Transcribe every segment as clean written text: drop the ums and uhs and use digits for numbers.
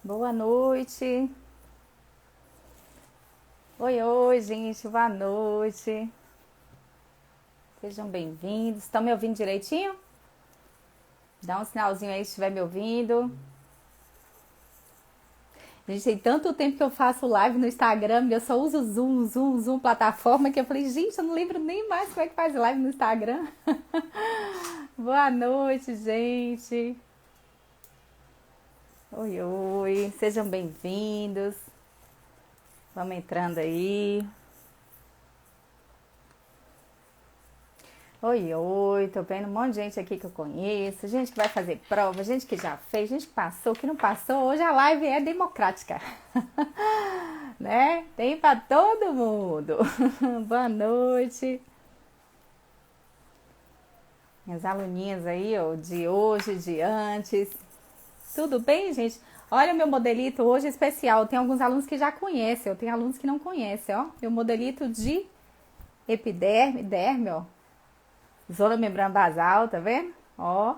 Boa noite. Oi, oi, gente. Boa noite. Sejam bem-vindos. Estão me ouvindo direitinho? Dá um sinalzinho aí se estiver me ouvindo. Gente, tem tanto tempo que eu faço live no Instagram e eu só uso Zoom, plataforma, que eu falei, gente, eu não lembro nem mais como é que faz live no Instagram. Boa noite, gente. Oi, oi. Sejam bem-vindos. Vamos entrando aí. Oi, oi, tô vendo um monte de gente aqui que eu conheço, gente que vai fazer prova, gente que já fez, gente que passou, que não passou. Hoje a live é democrática, né? Tem pra todo mundo. Boa noite. Minhas aluninhas aí, ó, de hoje, de antes. Tudo bem, gente? Olha o meu modelito hoje especial. Tem alguns alunos que já conhecem, eu tenho alunos que não conhecem, ó. Meu modelito de derme, ó. Zona membrana basal, tá vendo? Ó.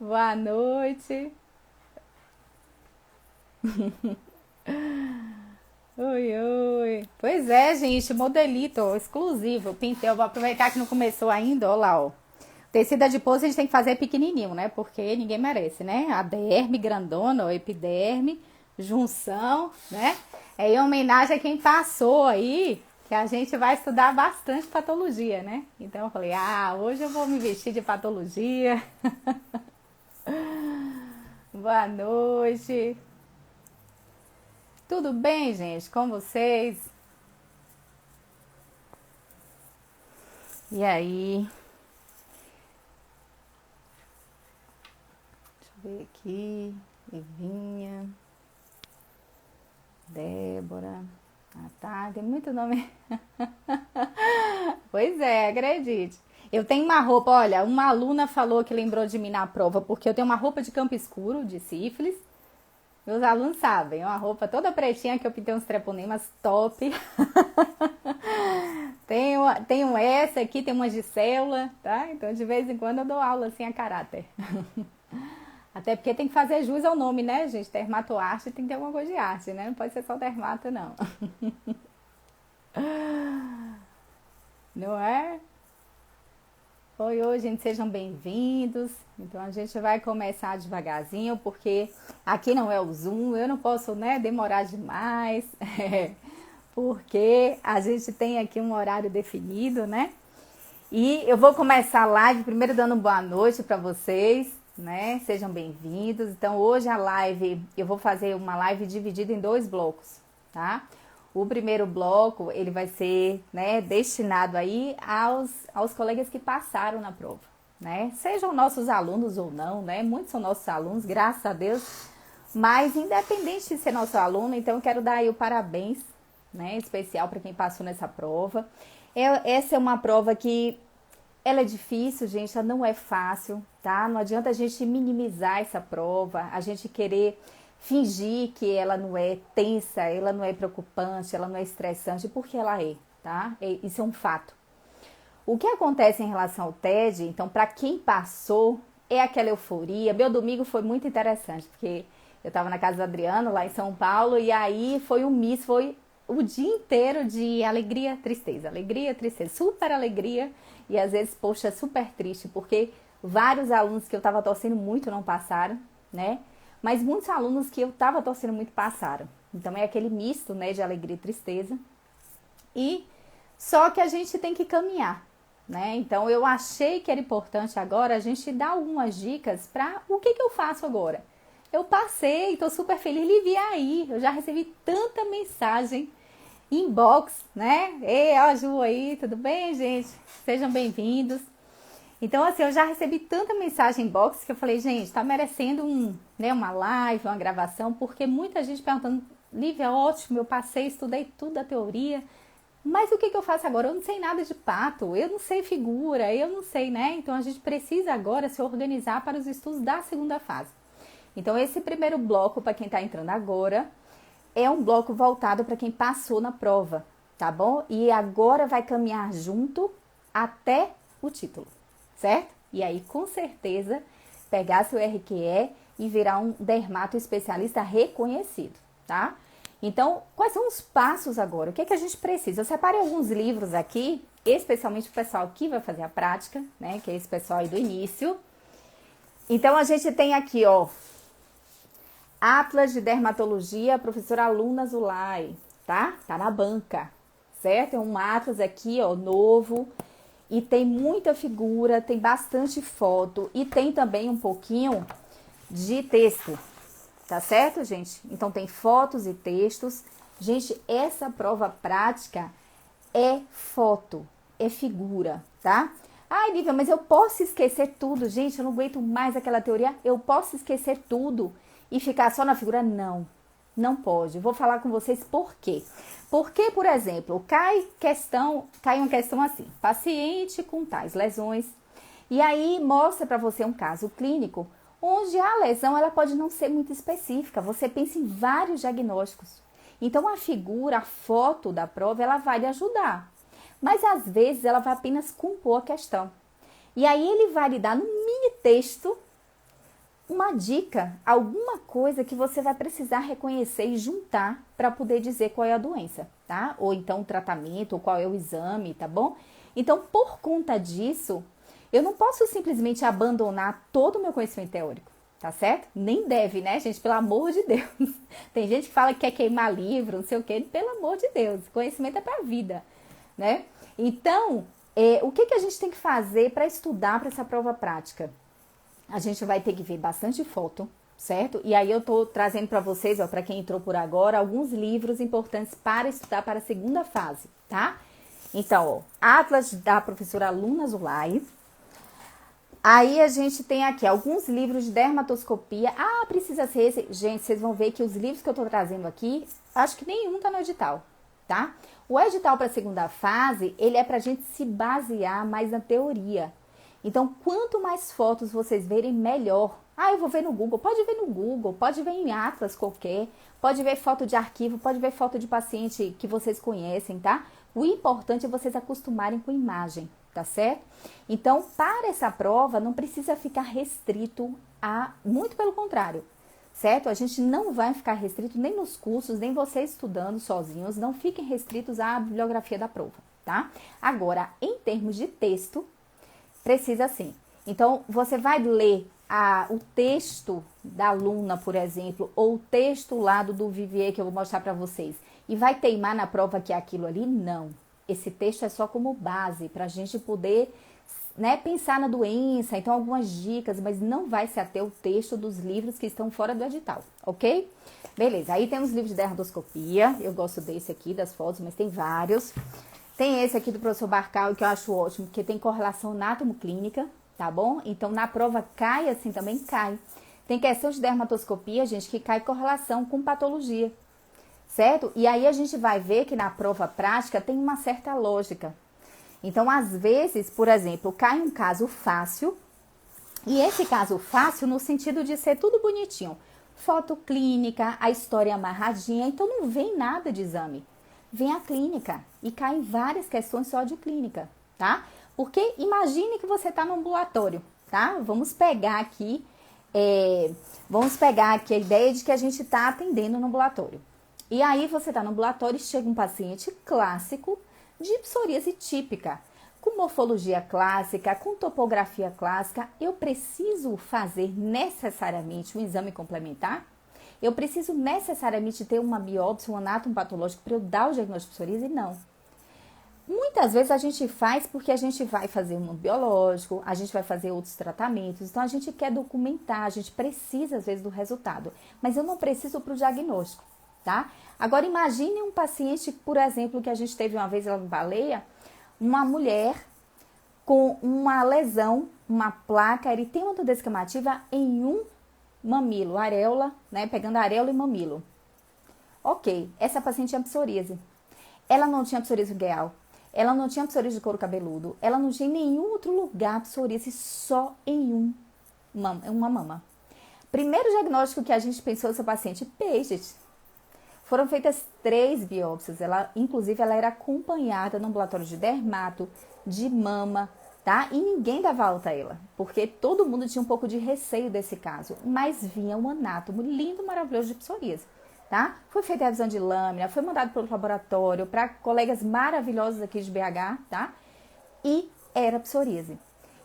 Boa noite. Oi, oi. Pois é, gente, modelito ó, exclusivo. Pintei, eu vou aproveitar que não começou ainda, ó lá, ó. Tecido adiposo a gente tem que fazer pequenininho, né? Porque ninguém merece, né? A derme grandona, ó, epiderme, junção, né? É em homenagem a quem passou aí, que a gente vai estudar bastante patologia, né? Então eu falei, hoje eu vou me vestir de patologia. Boa noite. Tudo bem, gente? Com vocês? E aí? Deixa eu ver aqui. Evinha. Débora. Ah, tá. Tem muito nome. Pois é, acredite. Eu tenho uma roupa, olha, uma aluna falou que lembrou de mim na prova, porque eu tenho uma roupa de campo escuro, de sífilis. Meus alunos sabem, uma roupa toda pretinha que eu pintei uns treponemas top. Tenho essa aqui, tem uma de célula, tá? Então de vez em quando eu dou aula assim a caráter. Até porque tem que fazer jus ao nome, né, gente? Dermatoarte tem que ter alguma coisa de arte, né? Não pode ser só dermato, não. Não é? Oi, oi, gente, sejam bem-vindos. Então a gente vai começar devagarzinho, porque aqui não é o Zoom, eu não posso, né, demorar demais, porque a gente tem aqui um horário definido, né? E eu vou começar a live primeiro dando boa noite para vocês, né? Sejam bem-vindos. Então hoje a live, eu vou fazer uma live dividida em dois blocos, tá? O primeiro bloco, ele vai ser, né, destinado aí aos colegas que passaram na prova, né? Sejam nossos alunos ou não, né? Muitos são nossos alunos, graças a Deus. Mas independente de ser nosso aluno, então eu quero dar aí o parabéns, né, especial para quem passou nessa prova. Essa é uma prova que ela é difícil, gente, ela não é fácil, tá? Não adianta a gente minimizar essa prova, a gente querer fingir que ela não é tensa, ela não é preocupante, ela não é estressante, porque ela é, tá? Isso é um fato. O que acontece em relação ao TED, então, para quem passou, é aquela euforia. Meu domingo foi muito interessante, porque eu estava na casa do Adriano, lá em São Paulo, e aí foi um miss, foi o dia inteiro de alegria, tristeza, super alegria, e às vezes, poxa, super triste, porque vários alunos que eu estava torcendo muito não passaram, né? Mas muitos alunos que eu estava torcendo muito passaram. Então é aquele misto, né, de alegria e tristeza. E só que a gente tem que caminhar, né? Então eu achei que era importante agora a gente dar algumas dicas para o que eu faço agora. Eu passei, estou super feliz, Livi aí, eu já recebi tanta mensagem, inbox, né? Ei, ó, Ju aí, tudo bem, gente? Sejam bem-vindos. Então, assim, eu já recebi tanta mensagem inbox que eu falei, gente, tá merecendo uma live, uma gravação, porque muita gente perguntando, Lívia, ótimo, eu passei, estudei tudo da teoria, mas o que eu faço agora? Eu não sei nada de pato, eu não sei figura, eu não sei, né? Então, a gente precisa agora se organizar para os estudos da segunda fase. Então, esse primeiro bloco, para quem tá entrando agora, é um bloco voltado para quem passou na prova, tá bom? E agora vai caminhar junto até o título, certo? E aí, com certeza, pegar seu RQE e virar um dermato especialista reconhecido, tá? Então, quais são os passos agora? O que é que a gente precisa? Eu separei alguns livros aqui, especialmente para o pessoal que vai fazer a prática, né? Que é esse pessoal aí do início. Então, a gente tem aqui, ó, Atlas de Dermatologia, professora Luna Zulay, tá? Tá na banca, certo? É um atlas aqui, ó, novo. E tem muita figura, tem bastante foto e tem também um pouquinho de texto, tá certo, gente? Então tem fotos e textos. Gente, essa prova prática é foto, é figura, tá? Ai, Lívia, mas eu posso esquecer tudo. Gente, eu não aguento mais aquela teoria. Eu posso esquecer tudo e ficar só na figura? Não, não pode. Vou falar com vocês por quê. Porque, por exemplo, cai uma questão assim, paciente com tais lesões, e aí mostra para você um caso clínico onde a lesão ela pode não ser muito específica. Você pensa em vários diagnósticos. Então, a figura, a foto da prova, ela vai lhe ajudar. Mas, às vezes, ela vai apenas compor a questão. E aí, ele vai lhe dar no mini texto uma dica, alguma coisa que você vai precisar reconhecer e juntar para poder dizer qual é a doença, tá? Ou então o tratamento, ou qual é o exame, tá bom? Então, por conta disso, eu não posso simplesmente abandonar todo o meu conhecimento teórico, tá certo? Nem deve, né, gente? Pelo amor de Deus. Tem gente que fala que quer queimar livro, não sei o quê. Pelo amor de Deus, conhecimento é para a vida, né? Então, o que a gente tem que fazer para estudar para essa prova prática? A gente vai ter que ver bastante foto, certo? E aí eu tô trazendo para vocês, ó, para quem entrou por agora, alguns livros importantes para estudar para a segunda fase, tá? Então, ó, Atlas da professora Luna Zulay. Aí a gente tem aqui alguns livros de dermatoscopia. Ah, precisa ser esse. Gente, vocês vão ver que os livros que eu tô trazendo aqui, acho que nenhum tá no edital, tá? O edital para a segunda fase, ele é pra gente se basear mais na teoria. Então, quanto mais fotos vocês verem, melhor. Ah, eu vou ver no Google. Pode ver no Google, pode ver em Atlas qualquer, pode ver foto de arquivo, pode ver foto de paciente que vocês conhecem, tá? O importante é vocês acostumarem com imagem, tá certo? Então, para essa prova, não precisa ficar restrito muito pelo contrário, certo? A gente não vai ficar restrito nem nos cursos, nem vocês estudando sozinhos, não fiquem restritos à bibliografia da prova, tá? Agora, em termos de texto, precisa sim. Então, você vai ler o texto da aluna, por exemplo, ou o texto lá do Vivier que eu vou mostrar para vocês, e vai teimar na prova que é aquilo ali? Não. Esse texto é só como base, para a gente poder, né, pensar na doença, então algumas dicas, mas não vai se ater o texto dos livros que estão fora do edital, ok? Beleza, aí tem os livros de dermatoscopia, eu gosto desse aqui, das fotos, mas tem vários. Tem esse aqui do professor Barcal, que eu acho ótimo, porque tem correlação anátomo-clínica, tá bom? Então, na prova cai assim, também cai. Tem questão de dermatoscopia, gente, que cai correlação com patologia, certo? E aí a gente vai ver que na prova prática tem uma certa lógica. Então, às vezes, por exemplo, cai um caso fácil, e esse caso fácil no sentido de ser tudo bonitinho. Foto clínica, a história amarradinha, então não vem nada de exame. Vem a clínica e caem várias questões só de clínica, tá? Porque imagine que você está no ambulatório, tá? Vamos pegar aqui a ideia de que a gente está atendendo no ambulatório. E aí você está no ambulatório e chega um paciente clássico de psoríase típica, com morfologia clássica, com topografia clássica. Eu preciso fazer necessariamente um exame complementar? Eu preciso necessariamente ter uma biópsia, um anátomo patológico para eu dar o diagnóstico de psoríase? Não. Muitas vezes a gente faz porque a gente vai fazer um biológico, a gente vai fazer outros tratamentos, então a gente quer documentar, a gente precisa às vezes do resultado, mas eu não preciso para o diagnóstico, tá? Agora imagine um paciente, por exemplo, que a gente teve uma vez lá no Baleia, uma mulher com uma lesão, uma placa eritema descamativa em um mamilo, areola, né? Pegando areola e mamilo. Ok, essa paciente tinha psoríase. Ela não tinha psoríase ungueal, ela não tinha psoríase de couro cabeludo, ela não tinha em nenhum outro lugar psoríase, só em uma mama. Primeiro diagnóstico que a gente pensou nessa paciente, Paget. Foram feitas 3 biópsias, inclusive ela era acompanhada no ambulatório de dermato, de mama, tá? E ninguém dava alta a ela, porque todo mundo tinha um pouco de receio desse caso, mas vinha um anátomo lindo, maravilhoso de psoríase, tá? Foi feita a revisão de lâmina, foi mandado para o laboratório, para colegas maravilhosos aqui de BH, tá? E era psoríase.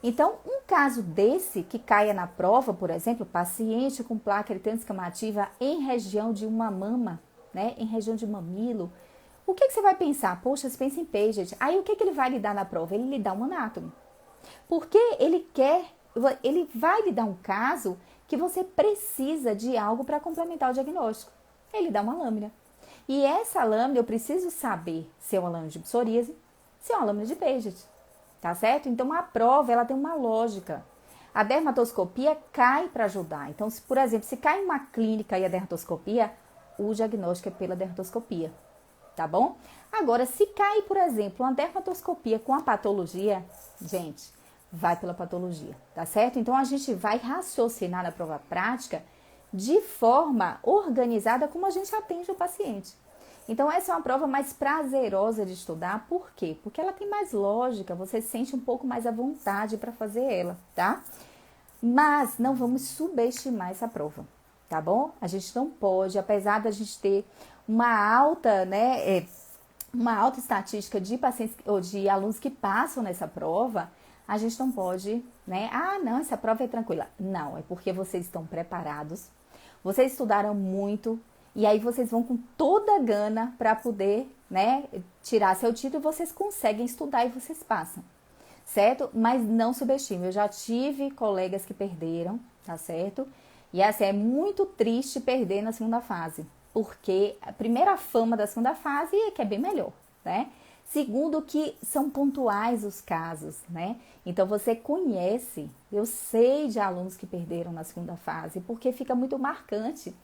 Então, um caso desse que caia na prova, por exemplo, paciente com placa eritema-descamativa em região de uma mama, né, em região de mamilo, o que você vai pensar? Poxa, você pensa em Paget. Aí o que ele vai lhe dar na prova? Ele lhe dá um anátomo. Porque ele vai lhe dar um caso que você precisa de algo para complementar o diagnóstico. Ele dá uma lâmina. E essa lâmina eu preciso saber se é uma lâmina de psoríase, se é uma lâmina de Paget. Tá certo? Então, a prova, ela tem uma lógica. A dermatoscopia cai para ajudar. Então, se, por exemplo, se cai uma clínica e a dermatoscopia, o diagnóstico é pela dermatoscopia. Tá bom? Agora, se cai, por exemplo, uma dermatoscopia com a patologia, gente, vai pela patologia. Tá certo? Então, a gente vai raciocinar na prova prática de forma organizada como a gente atende o paciente. Então, essa é uma prova mais prazerosa de estudar. Por quê? Porque ela tem mais lógica, você sente um pouco mais à vontade para fazer ela, tá? Mas não vamos subestimar essa prova, tá bom? A gente não pode, apesar da gente ter uma alta, né, uma alta estatística de pacientes ou de alunos que passam nessa prova, a gente não pode, né? Ah, não, essa prova é tranquila. Não, é porque vocês estão preparados, vocês estudaram muito, e aí vocês vão com toda a gana para poder, né, tirar seu título e vocês conseguem estudar e vocês passam, certo? Mas não subestime, eu já tive colegas que perderam, tá certo? E assim, é muito triste perder na segunda fase, porque a primeira fama da segunda fase é que é bem melhor, né? Segundo, que são pontuais os casos, né? Então, você conhece, eu sei de alunos que perderam na segunda fase, porque fica muito marcante,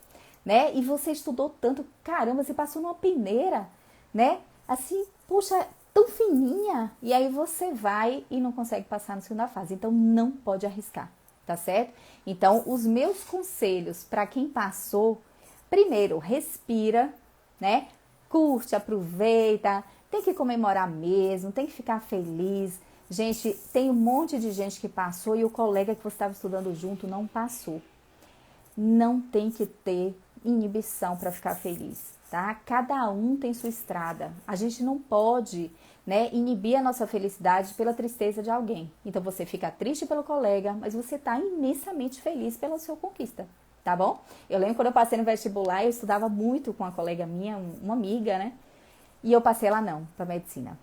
né? E você estudou tanto, caramba, você passou numa peneira, né? Assim, puxa, tão fininha. E aí você vai e não consegue passar na segunda fase. Então, não pode arriscar, tá certo? Então, os meus conselhos para quem passou, primeiro, respira, né? Curte, aproveita, tem que comemorar mesmo, tem que ficar feliz. Gente, tem um monte de gente que passou e o colega que você estava estudando junto não passou. Não tem que ter inibição para ficar feliz, tá? Cada um tem sua estrada. A gente não pode, né, inibir a nossa felicidade pela tristeza de alguém. Então você fica triste pelo colega, mas você tá imensamente feliz pela sua conquista, tá bom? Eu lembro quando eu passei no vestibular, eu estudava muito com uma colega minha, uma amiga, né? E eu passei lá não, para medicina.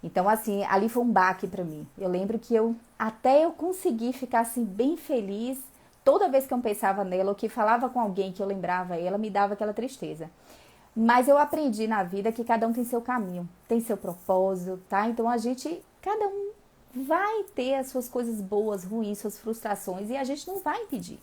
Então assim, ali foi um baque para mim. Eu lembro que até eu consegui ficar assim bem feliz. Toda vez que eu pensava nela, ou que falava com alguém que eu lembrava ela, me dava aquela tristeza. Mas eu aprendi na vida que cada um tem seu caminho, tem seu propósito, tá? Então cada um vai ter as suas coisas boas, ruins, suas frustrações, e a gente não vai impedir,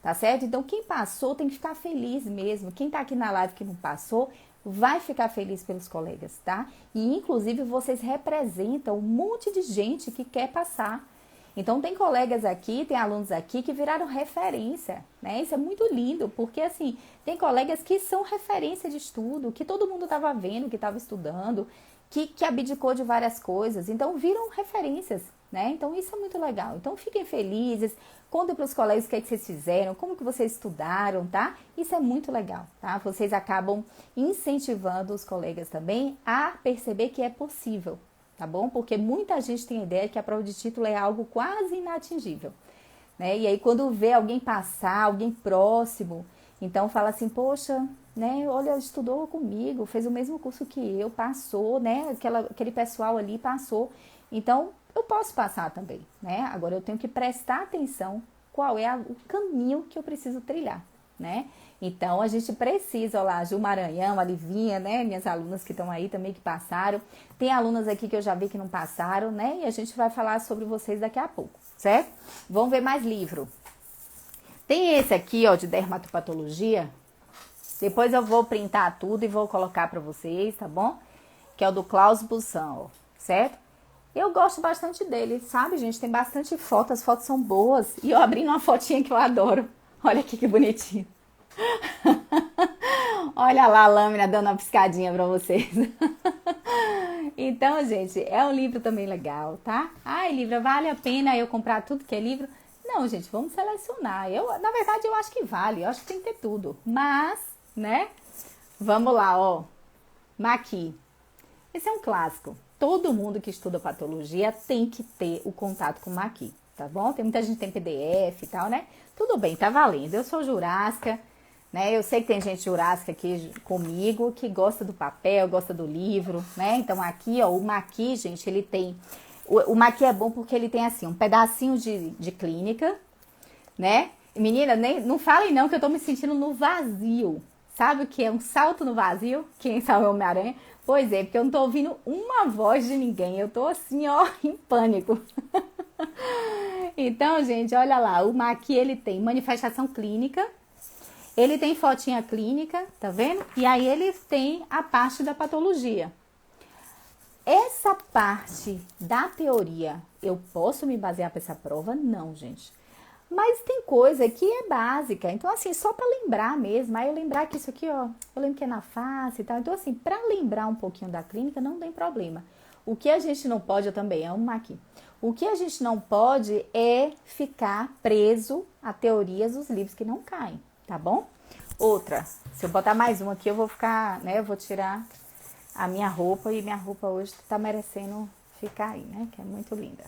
tá certo? Então quem passou tem que ficar feliz mesmo. Quem tá aqui na live que não passou, vai ficar feliz pelos colegas, tá? E inclusive vocês representam um monte de gente que quer passar. Então, tem colegas aqui, tem alunos aqui que viraram referência, né? Isso é muito lindo, porque, assim, tem colegas que são referência de estudo, que todo mundo estava vendo, que estava estudando, que abdicou de várias coisas. Então, viram referências, né? Então, isso é muito legal. Então, fiquem felizes, contem para os colegas o que é que vocês fizeram, como que vocês estudaram, tá? Isso é muito legal, tá? Vocês acabam incentivando os colegas também a perceber que é possível, tá bom? Porque muita gente tem a ideia que a prova de título é algo quase inatingível, né? E aí quando vê alguém passar, alguém próximo, então fala assim, poxa, né? Olha, estudou comigo, fez o mesmo curso que eu, passou, né? Aquele pessoal ali passou, então eu posso passar também, né? Agora eu tenho que prestar atenção qual é o caminho que eu preciso trilhar, né? Então, a gente precisa, olha lá, a Ju Maranhão, a Livinha, né? Minhas alunas que estão aí também que passaram. Tem alunas aqui que eu já vi que não passaram, né? E a gente vai falar sobre vocês daqui a pouco, certo? Vamos ver mais livro. Tem esse aqui, ó, de dermatopatologia. Depois eu vou printar tudo e vou colocar para vocês, tá bom? Que é o do Klaus Bussan, ó, certo? Eu gosto bastante dele, sabe, gente? Tem bastante foto, as fotos são boas. E eu abri uma fotinha que eu adoro. Olha aqui que bonitinho. Olha lá a lâmina dando uma piscadinha pra vocês. Então, gente, é um livro também legal, tá? Ai, livro, vale a pena eu comprar tudo que é livro? Não, gente, vamos selecionar. Na verdade, eu acho que vale, eu acho que tem que ter tudo. Mas, né? Vamos lá, ó. Maqui. Esse é um clássico. Todo mundo que estuda patologia tem que ter o contato com o Maqui, tá bom? Tem muita gente que tem PDF e tal, né? Tudo bem, tá valendo. Eu sou jurássica, né? Eu sei que tem gente jurássica aqui comigo que gosta do papel, gosta do livro, né? Então aqui, ó, o Maqui, gente, ele tem... O Maqui é bom porque ele tem, assim, um pedacinho de clínica, né? Menina, não falem não que eu tô me sentindo no vazio. Sabe o que é um salto no vazio? Quem sabe é o Homem-Aranha? Pois é, porque eu não tô ouvindo uma voz de ninguém. Eu tô assim, ó, em pânico. Então, gente, olha lá. O Maqui, ele tem manifestação clínica. Ele tem fotinha clínica, tá vendo? E aí ele tem a parte da patologia. Essa parte da teoria, eu posso me basear para essa prova? Não, gente. Mas tem coisa que é básica. Então, assim, só para lembrar mesmo. Aí eu lembrar que isso aqui, ó, eu lembro que é na face e tal. Então, assim, para lembrar um pouquinho da clínica, não tem problema. O que a gente não pode, eu também amo aqui. O que a gente não pode é ficar preso a teorias dos livros que não caem, tá bom? Outra, se eu botar mais uma aqui, eu vou ficar, né, eu vou tirar a minha roupa. E minha roupa hoje tá merecendo ficar aí, né, que é muito linda.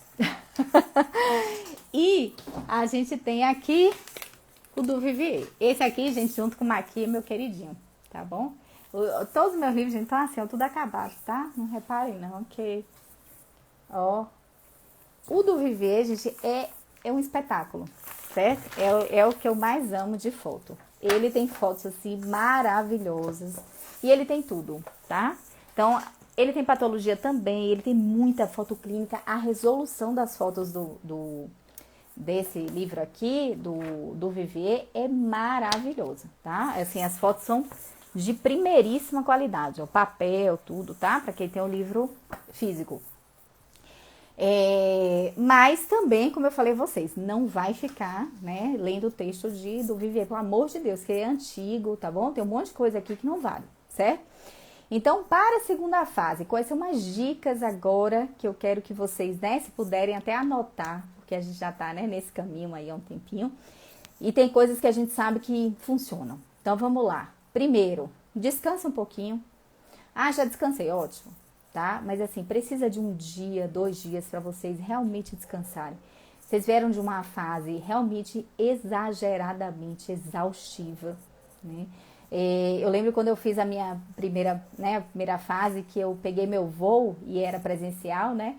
E a gente tem aqui o do Vivier. Esse aqui, gente, junto com o Maqui, é meu queridinho, tá bom? Todos os meus livros, gente, estão assim, ó, tudo acabado, tá? Não reparem não, que... Ó, o do Vivier, gente, é um espetáculo, certo? É o que eu mais amo de foto. Ele tem fotos, assim, maravilhosas. E ele tem tudo, tá? Então, ele tem patologia também, ele tem muita foto clínica. A resolução das fotos desse livro aqui, do Vivier, é maravilhosa, tá? Assim, as fotos são de primeiríssima qualidade, o papel, tudo, tá? Para quem tem o livro físico. Mas também, como eu falei a vocês, não vai ficar, né, lendo o texto do Vivier, pelo amor de Deus, que é antigo, tá bom? Tem um monte de coisa aqui que não vale, certo? Então, para a segunda fase, quais são as dicas agora que eu quero que vocês, né, se puderem até anotar, porque a gente já tá, né, nesse caminho aí há um tempinho, e tem coisas que a gente sabe que funcionam. Então, vamos lá. Primeiro, descansa um pouquinho. Ah, já descansei, ótimo, tá? Mas assim, precisa de um dia, 2 dias para vocês realmente descansarem. Vocês vieram de uma fase realmente exageradamente exaustiva, né? Eu lembro quando eu fiz a minha primeira fase, que eu peguei meu voo e era presencial, né?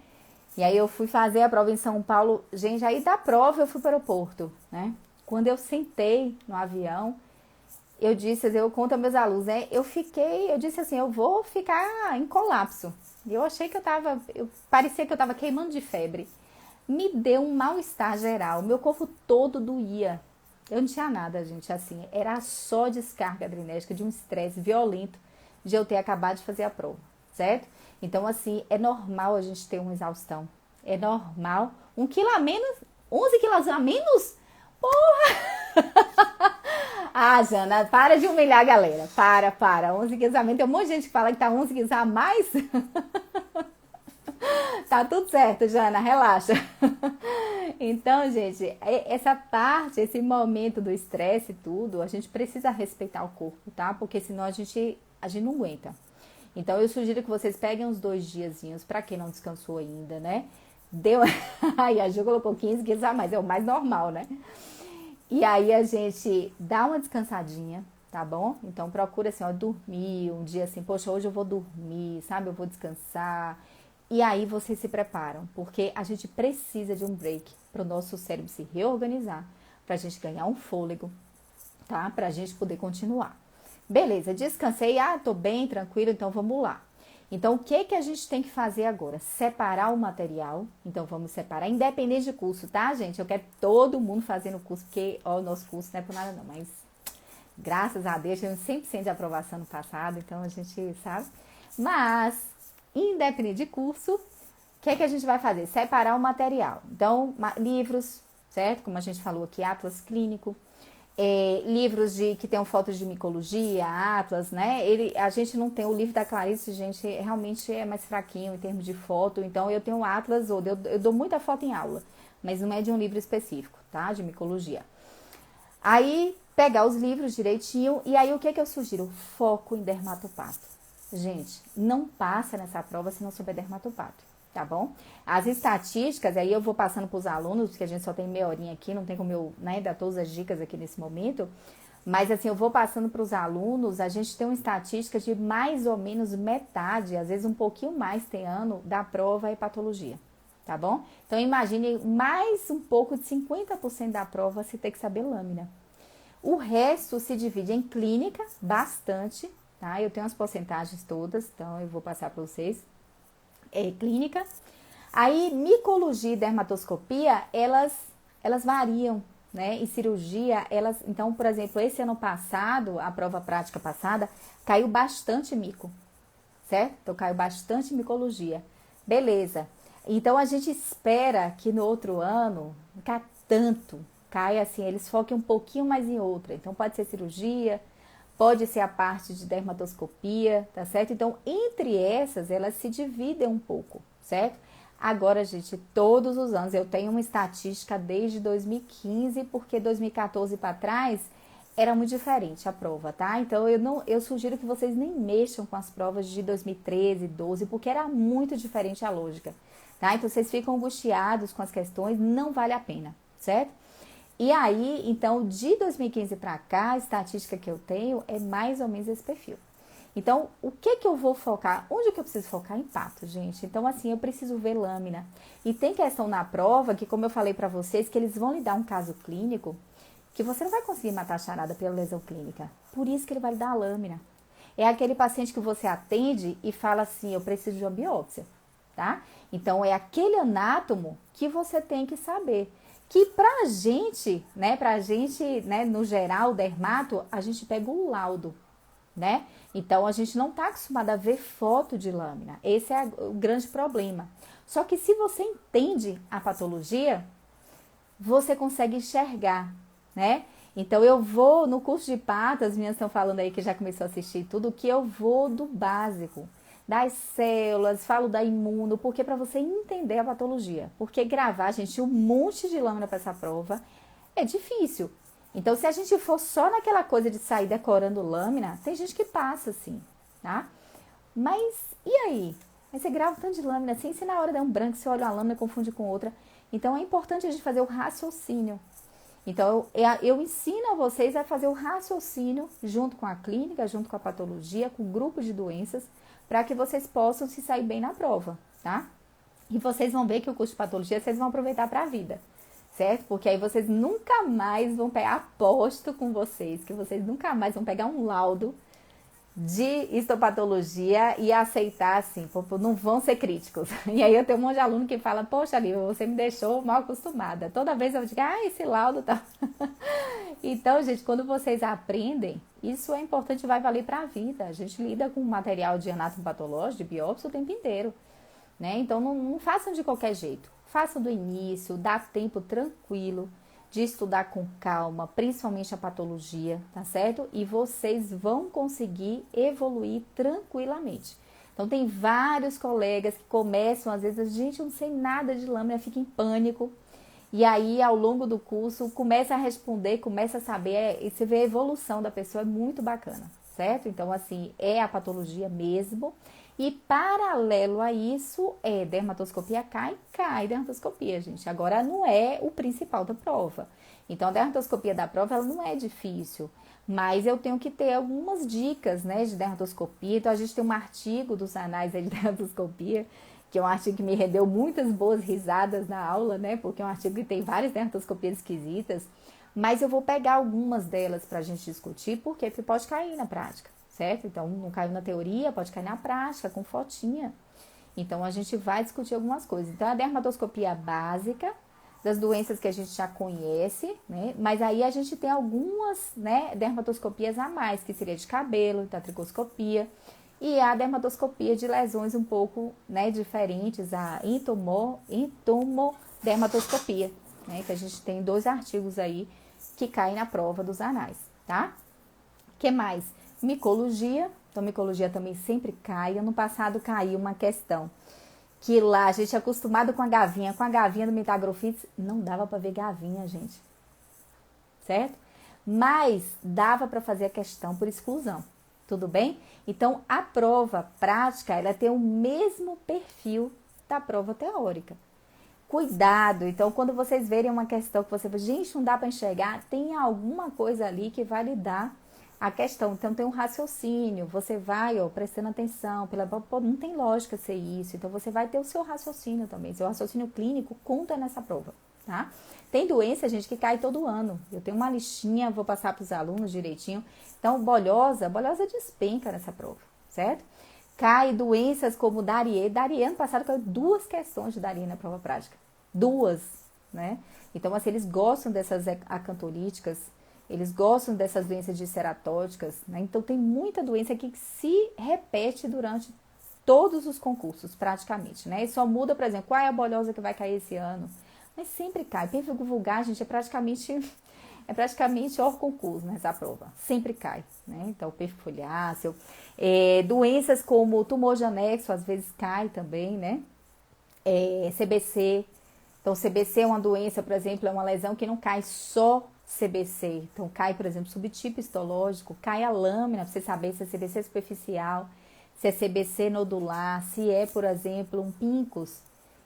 E aí eu fui fazer a prova em São Paulo. Gente, aí da prova eu fui para o aeroporto, né? Quando eu sentei no avião, eu conto a meus alunos, né? Eu disse assim, eu vou ficar em colapso. E eu achei que parecia que eu estava queimando de febre. Me deu um mal-estar geral, meu corpo todo doía. Eu não tinha nada, gente, assim, era só descarga adrenérgica de um estresse violento de eu ter acabado de fazer a prova, certo? Então, assim, é normal a gente ter uma exaustão, é normal. 1 quilo a menos, 11 quilos a menos? Porra! Ah, Jana, para de humilhar a galera, para, 11 quilos a menos, tem um monte de gente que fala que tá 11 quilos a mais. Tá tudo certo, Jana, relaxa. Então, gente, essa parte, esse momento do estresse e tudo, a gente precisa respeitar o corpo, tá? Porque senão a gente não aguenta. Então, eu sugiro que vocês peguem uns 2 diazinhos, pra quem não descansou ainda, né? Aí a Ju colocou 15 quilos a mais, é o mais normal, né? E aí a gente dá uma descansadinha, tá bom? Então, procura assim, ó, dormir um dia assim, poxa, hoje eu vou dormir, sabe? Eu vou descansar. E aí vocês se preparam, porque a gente precisa de um break para o nosso cérebro se reorganizar, para a gente ganhar um fôlego, tá? Para a gente poder continuar. Beleza, descansei, tô bem, tranquilo, então vamos lá. Então, o que a gente tem que fazer agora? Separar o material. Então, vamos separar, independente de curso, tá, gente? Eu quero todo mundo fazendo o curso, porque ó, o nosso curso não é por nada não, mas graças a Deus, tivemos 100% de aprovação no passado, então a gente sabe. Mas, independente de curso, o que a gente vai fazer? Separar o material. Então, livros, certo? Como a gente falou aqui, atlas clínico, livros que tenham fotos de micologia, atlas, né? A gente não tem o livro da Clarice, gente, realmente é mais fraquinho em termos de foto. Então, eu tenho o atlas, eu dou muita foto em aula, mas não é de um livro específico, tá? De micologia. Aí, pegar os livros direitinho, e aí o que eu sugiro? Foco em dermatopato. Gente, não passa nessa prova se não souber dermatopato, tá bom? As estatísticas, aí eu vou passando para os alunos, porque a gente só tem meia horinha aqui, não tem como eu, né, dar todas as dicas aqui nesse momento, mas assim, eu vou passando para os alunos, a gente tem uma estatística de mais ou menos metade, às vezes um pouquinho mais tem ano, da prova é patologia, tá bom? Então imagine mais um pouco de 50% da prova você ter que saber lâmina. O resto se divide em clínica, bastante, tá? Eu tenho as porcentagens todas, então eu vou passar para vocês. Clínica. Aí, micologia e dermatoscopia, elas variam, né? E cirurgia, então, por exemplo, esse ano passado, a prova prática passada, caiu bastante mico, certo? Então, caiu bastante micologia. Beleza. Então, a gente espera que no outro ano, caia assim, eles foquem um pouquinho mais em outra. Então, pode ser cirurgia, pode ser a parte de dermatoscopia, tá certo? Então, entre essas, elas se dividem um pouco, certo? Agora, gente, todos os anos, eu tenho uma estatística desde 2015, porque 2014 para trás era muito diferente a prova, tá? Então, eu sugiro que vocês nem mexam com as provas de 2013, 12, porque era muito diferente a lógica, tá? Então, vocês ficam angustiados com as questões, não vale a pena, certo? E aí, então, de 2015 para cá, a estatística que eu tenho é mais ou menos esse perfil. Então, o que eu vou focar? Onde que eu preciso focar? Em pato, gente. Então, assim, eu preciso ver lâmina. E tem questão na prova que, como eu falei para vocês, que eles vão lhe dar um caso clínico que você não vai conseguir matar a charada pela lesão clínica. Por isso que ele vai lhe dar a lâmina. É aquele paciente que você atende e fala assim, eu preciso de uma biópsia, tá? Então, é aquele anátomo que você tem que saber. Que pra gente, né, no geral, dermato, a gente pega o laudo, né? Então, a gente não tá acostumado a ver foto de lâmina. Esse é o grande problema. Só que se você entende a patologia, você consegue enxergar, né? Então, eu vou, no curso de patas, as meninas estão falando aí que já começou a assistir tudo, que eu vou do básico, das células, falo da imuno, porque para você entender a patologia. Porque gravar, gente, um monte de lâmina para essa prova é difícil. Então, se a gente for só naquela coisa de sair decorando lâmina, tem gente que passa assim, tá? Mas, e aí? Aí você grava um tanto de lâmina assim, se na hora der um branco, você olha uma lâmina e confunde com outra. Então, é importante a gente fazer o raciocínio. Então, eu ensino a vocês a fazer o raciocínio junto com a clínica, junto com a patologia, com o grupo de doenças, para que vocês possam se sair bem na prova, tá? E vocês vão ver que o curso de patologia vocês vão aproveitar para a vida, certo? Porque aí vocês nunca mais vão pegar, aposto com vocês, que vocês nunca mais vão pegar um laudo de histopatologia e aceitar assim, não vão ser críticos. E aí eu tenho um monte de aluno que fala, poxa, Lívia, você me deixou mal acostumada. Toda vez eu digo, esse laudo tá... Então, gente, quando vocês aprendem, isso é importante e vai valer para a vida. A gente lida com material de anátomo patológico, de biópsia o tempo inteiro, né? Então, não façam de qualquer jeito. Façam do início, dá tempo tranquilo de estudar com calma, principalmente a patologia, tá certo? E vocês vão conseguir evoluir tranquilamente. Então, tem vários colegas que começam, às vezes, gente, eu não sei nada de lâmina, fica em pânico. E aí, ao longo do curso, começa a responder, começa a saber, e você vê a evolução da pessoa, é muito bacana, certo? Então, assim, é a patologia mesmo. E paralelo a isso, dermatoscopia cai dermatoscopia, gente. Agora, não é o principal da prova. Então, a dermatoscopia da prova, ela não é difícil. Mas eu tenho que ter algumas dicas, né, de dermatoscopia. Então, a gente tem um artigo dos anais aí de dermatoscopia, que é um artigo que me rendeu muitas boas risadas na aula, né? Porque é um artigo que tem várias dermatoscopias esquisitas. Mas eu vou pegar algumas delas para a gente discutir, porque pode cair na prática, certo? Então, não caiu na teoria, pode cair na prática, com fotinha. Então, a gente vai discutir algumas coisas. Então, a dermatoscopia básica, das doenças que a gente já conhece, né? Mas aí a gente tem algumas, né, dermatoscopias a mais, que seria de cabelo, da tricoscopia, e a dermatoscopia de lesões um pouco, né, diferentes, a entomodermatoscopia, né? Que a gente tem 2 artigos aí que caem na prova dos anais, tá? Que mais? Micologia. Então, micologia também sempre cai. Ano passado caiu uma questão que lá a gente é acostumado com a gavinha do Metagrofites, não dava para ver gavinha, gente. Certo? Mas dava para fazer a questão por exclusão. Tudo bem? Então, a prova prática, ela tem o mesmo perfil da prova teórica. Cuidado, então, quando vocês verem uma questão que você fala, gente, não dá para enxergar, tem alguma coisa ali que vai lhe dar a questão. Então, tem um raciocínio, você vai, prestando atenção, não tem lógica ser isso, então você vai ter o seu raciocínio também, seu raciocínio clínico conta nessa prova, tá? Tem doença, gente, que cai todo ano. Eu tenho uma listinha, vou passar para os alunos direitinho. Então, bolhosa despenca nessa prova, certo? Cai doenças como Darier. Darier, ano passado, caiu 2 questões de Darier na prova prática. 2, né? Então, assim, eles gostam dessas acantolíticas, eles gostam dessas doenças disceratóticas, né? Então, tem muita doença que se repete durante todos os concursos, praticamente, né? E só muda, por exemplo, qual é a bolhosa que vai cair esse ano. Mas sempre cai. Pênfigo vulgar, gente, é praticamente hors concurso nessa prova. Sempre cai, né? Então, pênfigo foliáceo. Doenças como tumor de anexo, às vezes cai também, né? CBC. Então, CBC é uma doença, por exemplo, é uma lesão que não cai só CBC. Então, cai, por exemplo, subtipo histológico, cai a lâmina, para você saber se é CBC superficial, se é CBC nodular, se é, por exemplo, um pincus.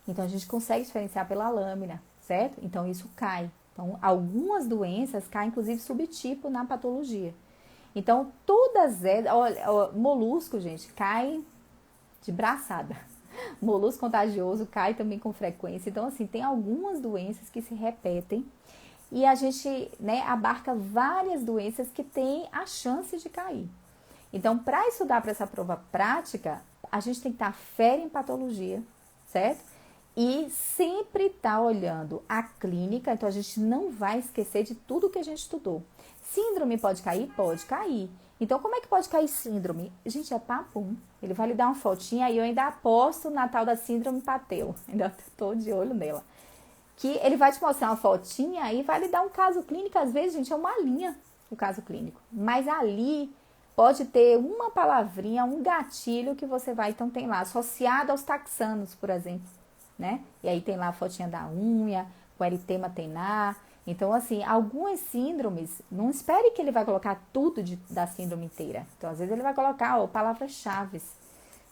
Então, a gente consegue diferenciar pela lâmina, certo? Então, isso cai. Então, algumas doenças caem, inclusive, subtipo na patologia. Então, todas elas... Olha, molusco, gente, cai de braçada. Molusco contagioso cai também com frequência. Então, assim, tem algumas doenças que se repetem e a gente, né, abarca várias doenças que têm a chance de cair. Então, para estudar para essa prova prática, a gente tem que estar fera em patologia, certo? E sempre estar olhando a clínica, então a gente não vai esquecer de tudo que a gente estudou. Síndrome pode cair? Pode cair. Então, como é que pode cair síndrome? Gente, é papum. Ele vai lhe dar uma fotinha e eu ainda aposto na tal da síndrome Pateu. Ainda estou de olho nela. Que ele vai te mostrar uma fotinha e vai lhe dar um caso clínico. Às vezes, gente, é uma linha o caso clínico. Mas ali pode ter uma palavrinha, um gatilho que você vai, então tem lá, associado aos taxanos, por exemplo. Né? E aí tem lá a fotinha da unha, com eritema tenar. Então, assim, algumas síndromes, não espere que ele vai colocar tudo da síndrome inteira. Então, às vezes ele vai colocar palavras-chave,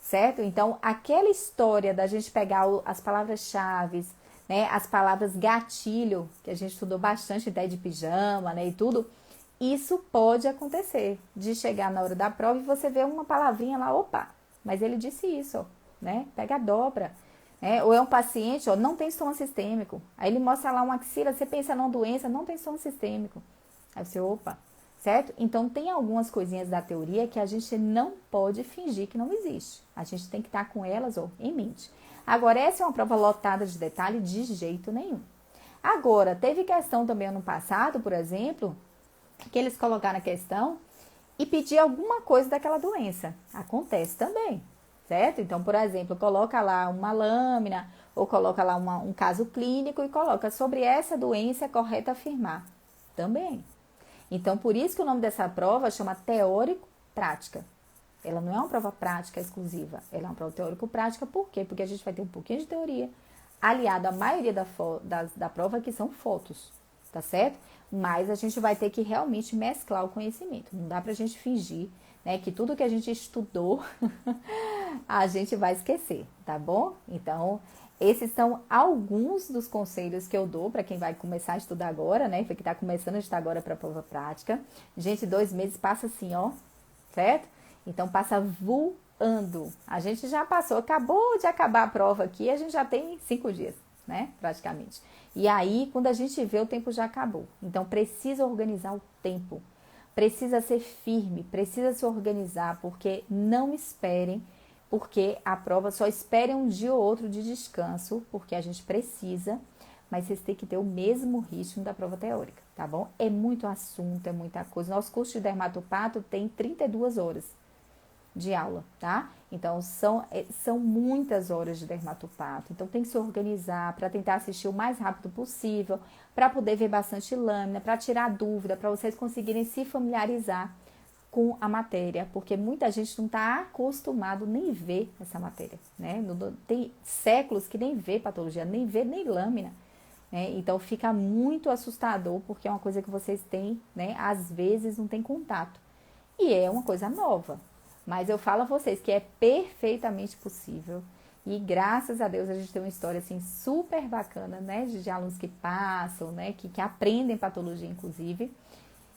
certo? Então, aquela história da gente pegar as palavras-chave, né? As palavras gatilho, que a gente estudou bastante, ideia de pijama, né? E tudo, isso pode acontecer, de chegar na hora da prova e você ver uma palavrinha lá, opa, mas ele disse isso, né? Pega a dobra. Ou é um paciente, não tem estômago sistêmico. Aí ele mostra lá uma axila, você pensa numa doença, não tem estômago sistêmico. Aí você, opa, certo? Então, tem algumas coisinhas da teoria que a gente não pode fingir que não existe. A gente tem que estar com elas em mente. Agora, essa é uma prova lotada de detalhe de jeito nenhum. Agora, teve questão também ano passado, por exemplo, que eles colocaram a questão e pediam alguma coisa daquela doença. Acontece também. Certo? Então, por exemplo, coloca lá uma lâmina ou coloca lá um caso clínico e coloca sobre essa doença é correto afirmar. Também. Então, por isso que o nome dessa prova chama teórico-prática. Ela não é uma prova prática exclusiva, ela é uma prova teórico-prática. Por quê? Porque a gente vai ter um pouquinho de teoria, aliado à maioria da prova, que são fotos, tá certo? Mas a gente vai ter que realmente mesclar o conhecimento. Não dá pra gente fingir, né, que tudo que a gente estudou a gente vai esquecer, tá bom? Então, esses são alguns dos conselhos que eu dou para quem vai começar a estudar agora, né? Para quem está começando a estudar agora para a prova prática. Gente, 2 meses passa assim, ó, certo? Então, passa voando. A gente já passou, acabou de acabar a prova aqui, a gente já tem 5 dias, né? Praticamente. E aí, quando a gente vê, o tempo já acabou. Então, precisa organizar o tempo. Precisa ser firme, precisa se organizar, porque não esperem, porque a prova só esperem um dia ou outro de descanso, porque a gente precisa, mas vocês têm que ter o mesmo ritmo da prova teórica, tá bom? É muito assunto, é muita coisa. Nosso curso de dermatopato tem 32 horas, de aula, tá? Então, são muitas horas de dermatopato. Então, tem que se organizar para tentar assistir o mais rápido possível, para poder ver bastante lâmina, para tirar dúvida, para vocês conseguirem se familiarizar com a matéria, porque muita gente não está acostumado nem ver essa matéria, né? Tem séculos que nem vê patologia, nem vê nem lâmina, né? Então, fica muito assustador, porque é uma coisa que vocês têm, né? Às vezes não tem contato. E é uma coisa nova. Mas eu falo a vocês que é perfeitamente possível. E graças a Deus a gente tem uma história assim super bacana, né? De alunos que passam, né? Que aprendem patologia, inclusive.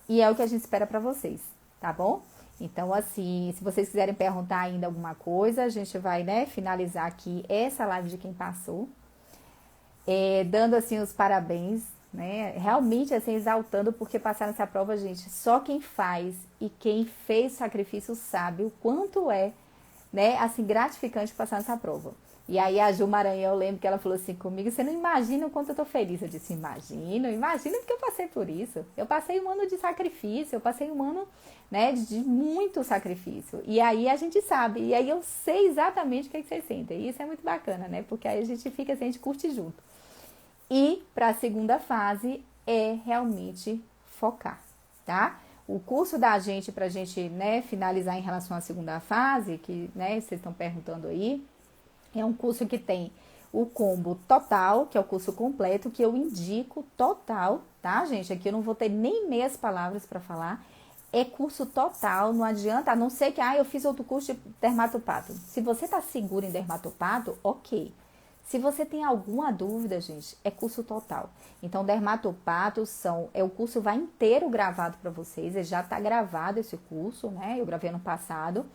E é o que a gente espera para vocês, tá bom? Então, assim, se vocês quiserem perguntar ainda alguma coisa, a gente vai, né, finalizar aqui essa live de quem passou. Dando, assim, os parabéns, né? Realmente, assim, exaltando, porque passar nessa prova, gente, só quem faz e quem fez sacrifício sabe o quanto é, né, assim, gratificante passar nessa prova. E aí a Ju Maranhão, eu lembro que ela falou assim comigo, você não imagina o quanto eu tô feliz. Eu disse, imagina porque eu passei por isso. Eu passei um ano de sacrifício, eu passei um ano, né, de muito sacrifício. E aí a gente sabe, e aí eu sei exatamente o que vocês sentem. E isso é muito bacana, né, porque aí a gente fica assim, a gente curte junto. E para a segunda fase é realmente focar, tá? O curso da gente, pra gente, né, finalizar em relação à segunda fase, que, né, vocês estão perguntando aí, é um curso que tem o combo total, que é o curso completo, que eu indico total, tá, gente? Aqui eu não vou ter nem meias palavras para falar. É curso total, não adianta, a não ser que, eu fiz outro curso de dermatopato. Se você tá seguro em dermatopato, ok. Se você tem alguma dúvida, gente, é curso total. Então, dermatopato o curso vai inteiro gravado para vocês, já tá gravado esse curso, né? Eu gravei ano passado.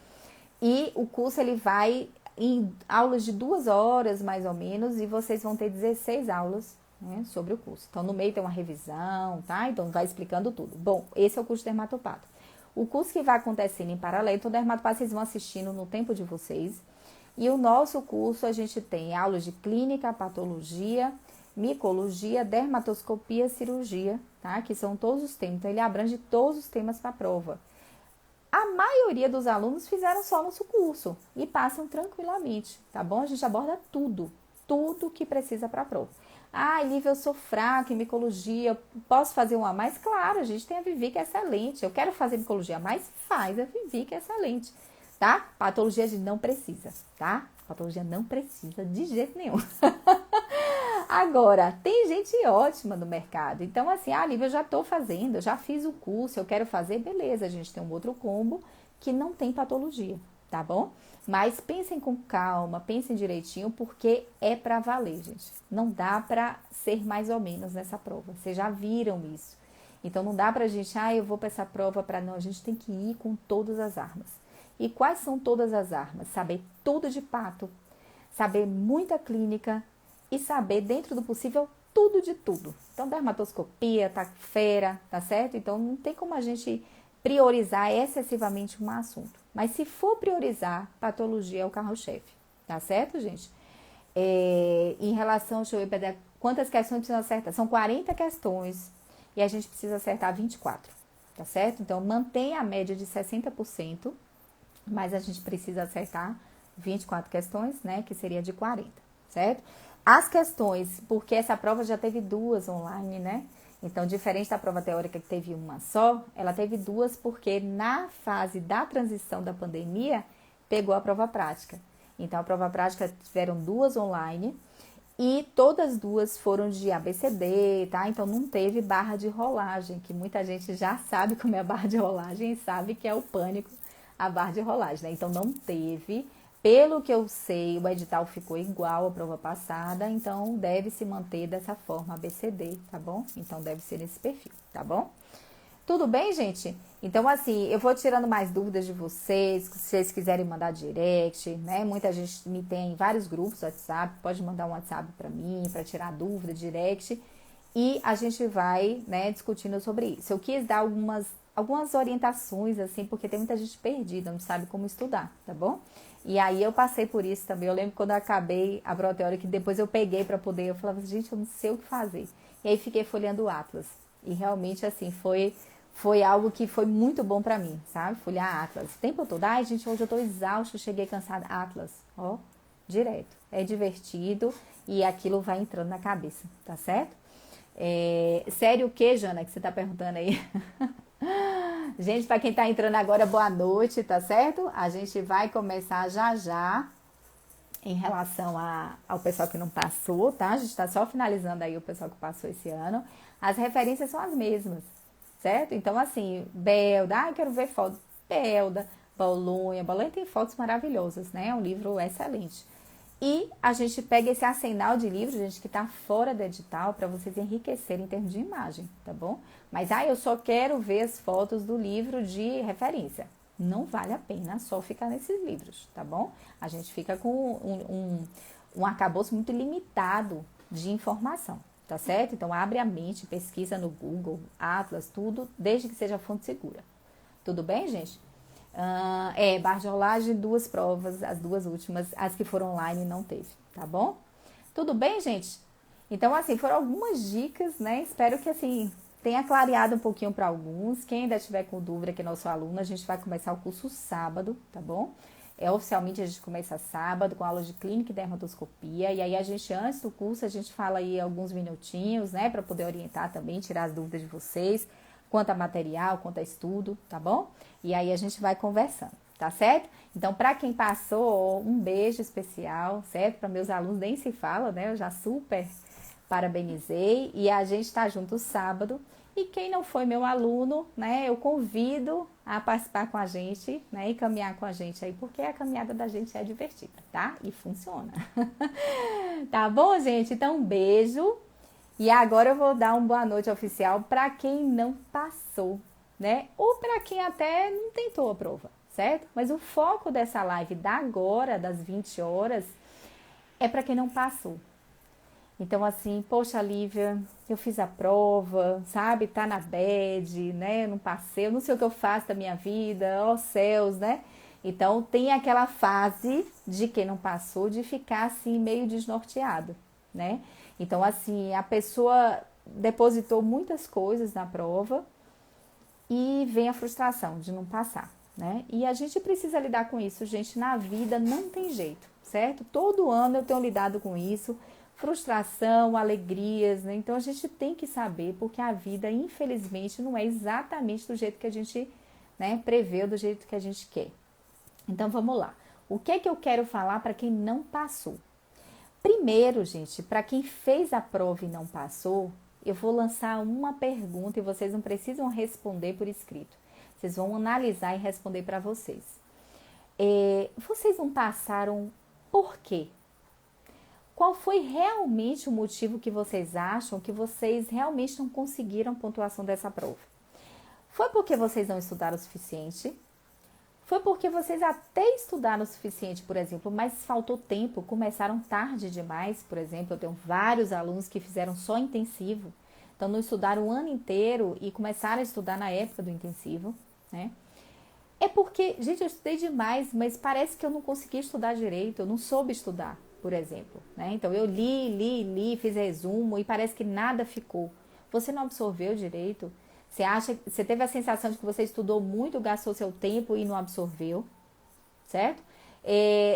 E o curso, ele vai em aulas de 2 horas, mais ou menos, e vocês vão ter 16 aulas, né, sobre o curso. Então, no meio tem uma revisão, tá? Então, vai explicando tudo. Bom, esse é o curso de dermatopato. O curso que vai acontecendo em paralelo, então, dermatopato vocês vão assistindo no tempo de vocês. E o nosso curso, a gente tem aulas de clínica, patologia, micologia, dermatoscopia, cirurgia, tá? Que são todos os temas. Então, ele abrange todos os temas para a prova. A maioria dos alunos fizeram só nosso curso e passam tranquilamente, tá bom? A gente aborda tudo que precisa para a prova. Lívia, eu sou fraca em micologia, posso fazer um a mais? Claro, a gente tem a Vivi, que é excelente. Eu quero fazer micologia a mais? Faz a Vivi, que é excelente, tá? Patologia a gente não precisa, tá? Patologia não precisa de jeito nenhum. Agora, tem gente ótima no mercado. Então, assim, Lívia, eu já estou fazendo, eu já fiz o curso, eu quero fazer, beleza. A gente tem um outro combo que não tem patologia, tá bom? Mas pensem com calma, pensem direitinho, porque é para valer, gente. Não dá para ser mais ou menos nessa prova. Vocês já viram isso. Então, não dá pra gente, eu vou para essa prova para não. A gente tem que ir com todas as armas. E quais são todas as armas? Saber tudo de pato, saber muita clínica, e saber, dentro do possível, tudo de tudo. Então, dermatoscopia, fera, tá certo? Então, não tem como a gente priorizar excessivamente um assunto. Mas se for priorizar, patologia é o carro-chefe, tá certo, gente? Em relação, deixa eu ver, quantas questões precisam acertar? São 40 questões e a gente precisa acertar 24, tá certo? Então, mantém a média de 60%, mas a gente precisa acertar 24 questões, né? Que seria de 40, certo? As questões, porque essa prova já teve 2 online, né? Então, diferente da prova teórica que teve uma só, ela teve 2 porque na fase da transição da pandemia, pegou a prova prática. Então, a prova prática tiveram 2 online e todas 2 foram de ABCD, tá? Então, não teve barra de rolagem, que muita gente já sabe como é a barra de rolagem e sabe que é o pânico a barra de rolagem, né? Então, não teve. Pelo que eu sei, o edital ficou igual à prova passada, então deve se manter dessa forma, ABCD, tá bom? Então deve ser nesse perfil, tá bom? Tudo bem, gente? Então, assim, eu vou tirando mais dúvidas de vocês, se vocês quiserem mandar direct, né? Muita gente me tem em vários grupos do WhatsApp, pode mandar um WhatsApp para mim, para tirar dúvida, direct, e a gente vai, né, discutindo sobre isso. Eu quis dar algumas orientações, assim, porque tem muita gente perdida, não sabe como estudar, tá bom? E aí eu passei por isso também. Eu lembro quando eu acabei a prova teórica, que depois eu peguei para poder, eu falava, gente, eu não sei o que fazer. E aí fiquei folheando o Atlas. E realmente, assim, foi foi algo que foi muito bom pra mim, sabe? Folhear Atlas. O tempo todo, ai gente, hoje eu tô exausto, cheguei cansada. Atlas, ó, direto. É divertido e aquilo vai entrando na cabeça, tá certo? Sério o que, Jana, que você tá perguntando aí? Gente, para quem tá entrando agora, boa noite, tá certo? A gente vai começar já já em relação ao pessoal que não passou, tá? A gente tá só finalizando aí o pessoal que passou esse ano. As referências são as mesmas, certo? Então, assim, Belda, quero ver fotos. Belda, Bolonha tem fotos maravilhosas, né? É um livro excelente. E a gente pega esse arsenal de livros, gente, que tá fora do edital, para vocês enriquecerem em termos de imagem, tá bom? Mas, eu só quero ver as fotos do livro de referência. Não vale a pena só ficar nesses livros, tá bom? A gente fica com um arcabouço muito limitado de informação, tá certo? Então, abre a mente, pesquisa no Google, Atlas, tudo, desde que seja fonte segura. Tudo bem, gente? Barra de rolagem, 2 provas, as 2 últimas, as que foram online não teve, tá bom? Tudo bem, gente? Então, assim, foram algumas dicas, né? Espero que, assim, tenha clareado um pouquinho para alguns. Quem ainda tiver com dúvida, que é nosso aluno, a gente vai começar o curso sábado, tá bom? Oficialmente a gente começa sábado com aula de clínica e dermatoscopia. E aí a gente, antes do curso, a gente fala aí alguns minutinhos, né? Para poder orientar também, tirar as dúvidas de vocês. Quanto a material, quanto a estudo, tá bom? E aí a gente vai conversando, tá certo? Então, para quem passou, um beijo especial, certo? Para meus alunos nem se fala, né? Eu já super parabenizei e a gente tá junto sábado. E quem não foi meu aluno, né? Eu convido a participar com a gente, né? E caminhar com a gente aí, porque a caminhada da gente é divertida, tá? E funciona. Tá bom, gente? Então, um beijo. E agora eu vou dar uma boa noite oficial para quem não passou, né? Ou para quem até não tentou a prova, certo? Mas o foco dessa live da agora, das 20 horas, é para quem não passou. Então, assim, poxa, Lívia, eu fiz a prova, sabe? Tá na bad, né? Eu não passei, eu não sei o que eu faço da minha vida, ó céus, né? Então, tem aquela fase de quem não passou de ficar assim meio desnorteado, né? Então, assim, a pessoa depositou muitas coisas na prova e vem a frustração de não passar, né? E a gente precisa lidar com isso, gente, na vida não tem jeito, certo? Todo ano eu tenho lidado com isso, frustração, alegrias, né? Então, a gente tem que saber, porque a vida, infelizmente, não é exatamente do jeito que a gente, né, prevê, do jeito que a gente quer. Então, vamos lá. O que é que eu quero falar para quem não passou? Primeiro, gente, para quem fez a prova e não passou, eu vou lançar uma pergunta e vocês não precisam responder por escrito. Vocês vão analisar e responder para vocês. Vocês não passaram por quê? Qual foi realmente o motivo que vocês acham que vocês realmente não conseguiram a pontuação dessa prova? Foi porque vocês não estudaram o suficiente? Foi porque vocês até estudaram o suficiente, por exemplo, mas faltou tempo, começaram tarde demais, por exemplo. Eu tenho vários alunos que fizeram só intensivo, então não estudaram o ano inteiro e começaram a estudar na época do intensivo, né? É porque, gente, eu estudei demais, mas parece que eu não consegui estudar direito, eu não soube estudar, por exemplo, né? Então eu li, fiz resumo e parece que nada ficou. Você não absorveu direito? Você teve a sensação de que você estudou muito, gastou seu tempo e não absorveu, certo?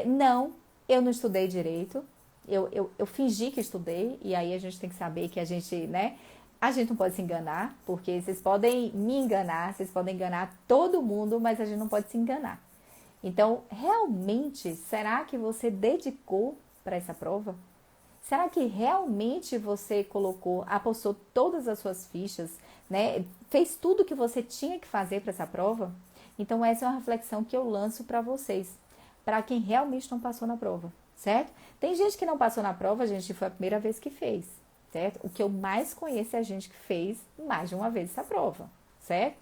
Não, eu não estudei direito, eu fingi que estudei, e aí a gente tem que saber que a gente, né? A gente não pode se enganar, porque vocês podem me enganar, vocês podem enganar todo mundo, mas a gente não pode se enganar. Então, realmente, será que você dedicou para essa prova? Será que realmente você apostou todas as suas fichas, né? Fez tudo que você tinha que fazer para essa prova? Então, essa é uma reflexão que eu lanço para vocês, para quem realmente não passou na prova, certo? Tem gente que não passou na prova, gente, foi a primeira vez que fez, certo? O que eu mais conheço é a gente que fez mais de uma vez essa prova, certo?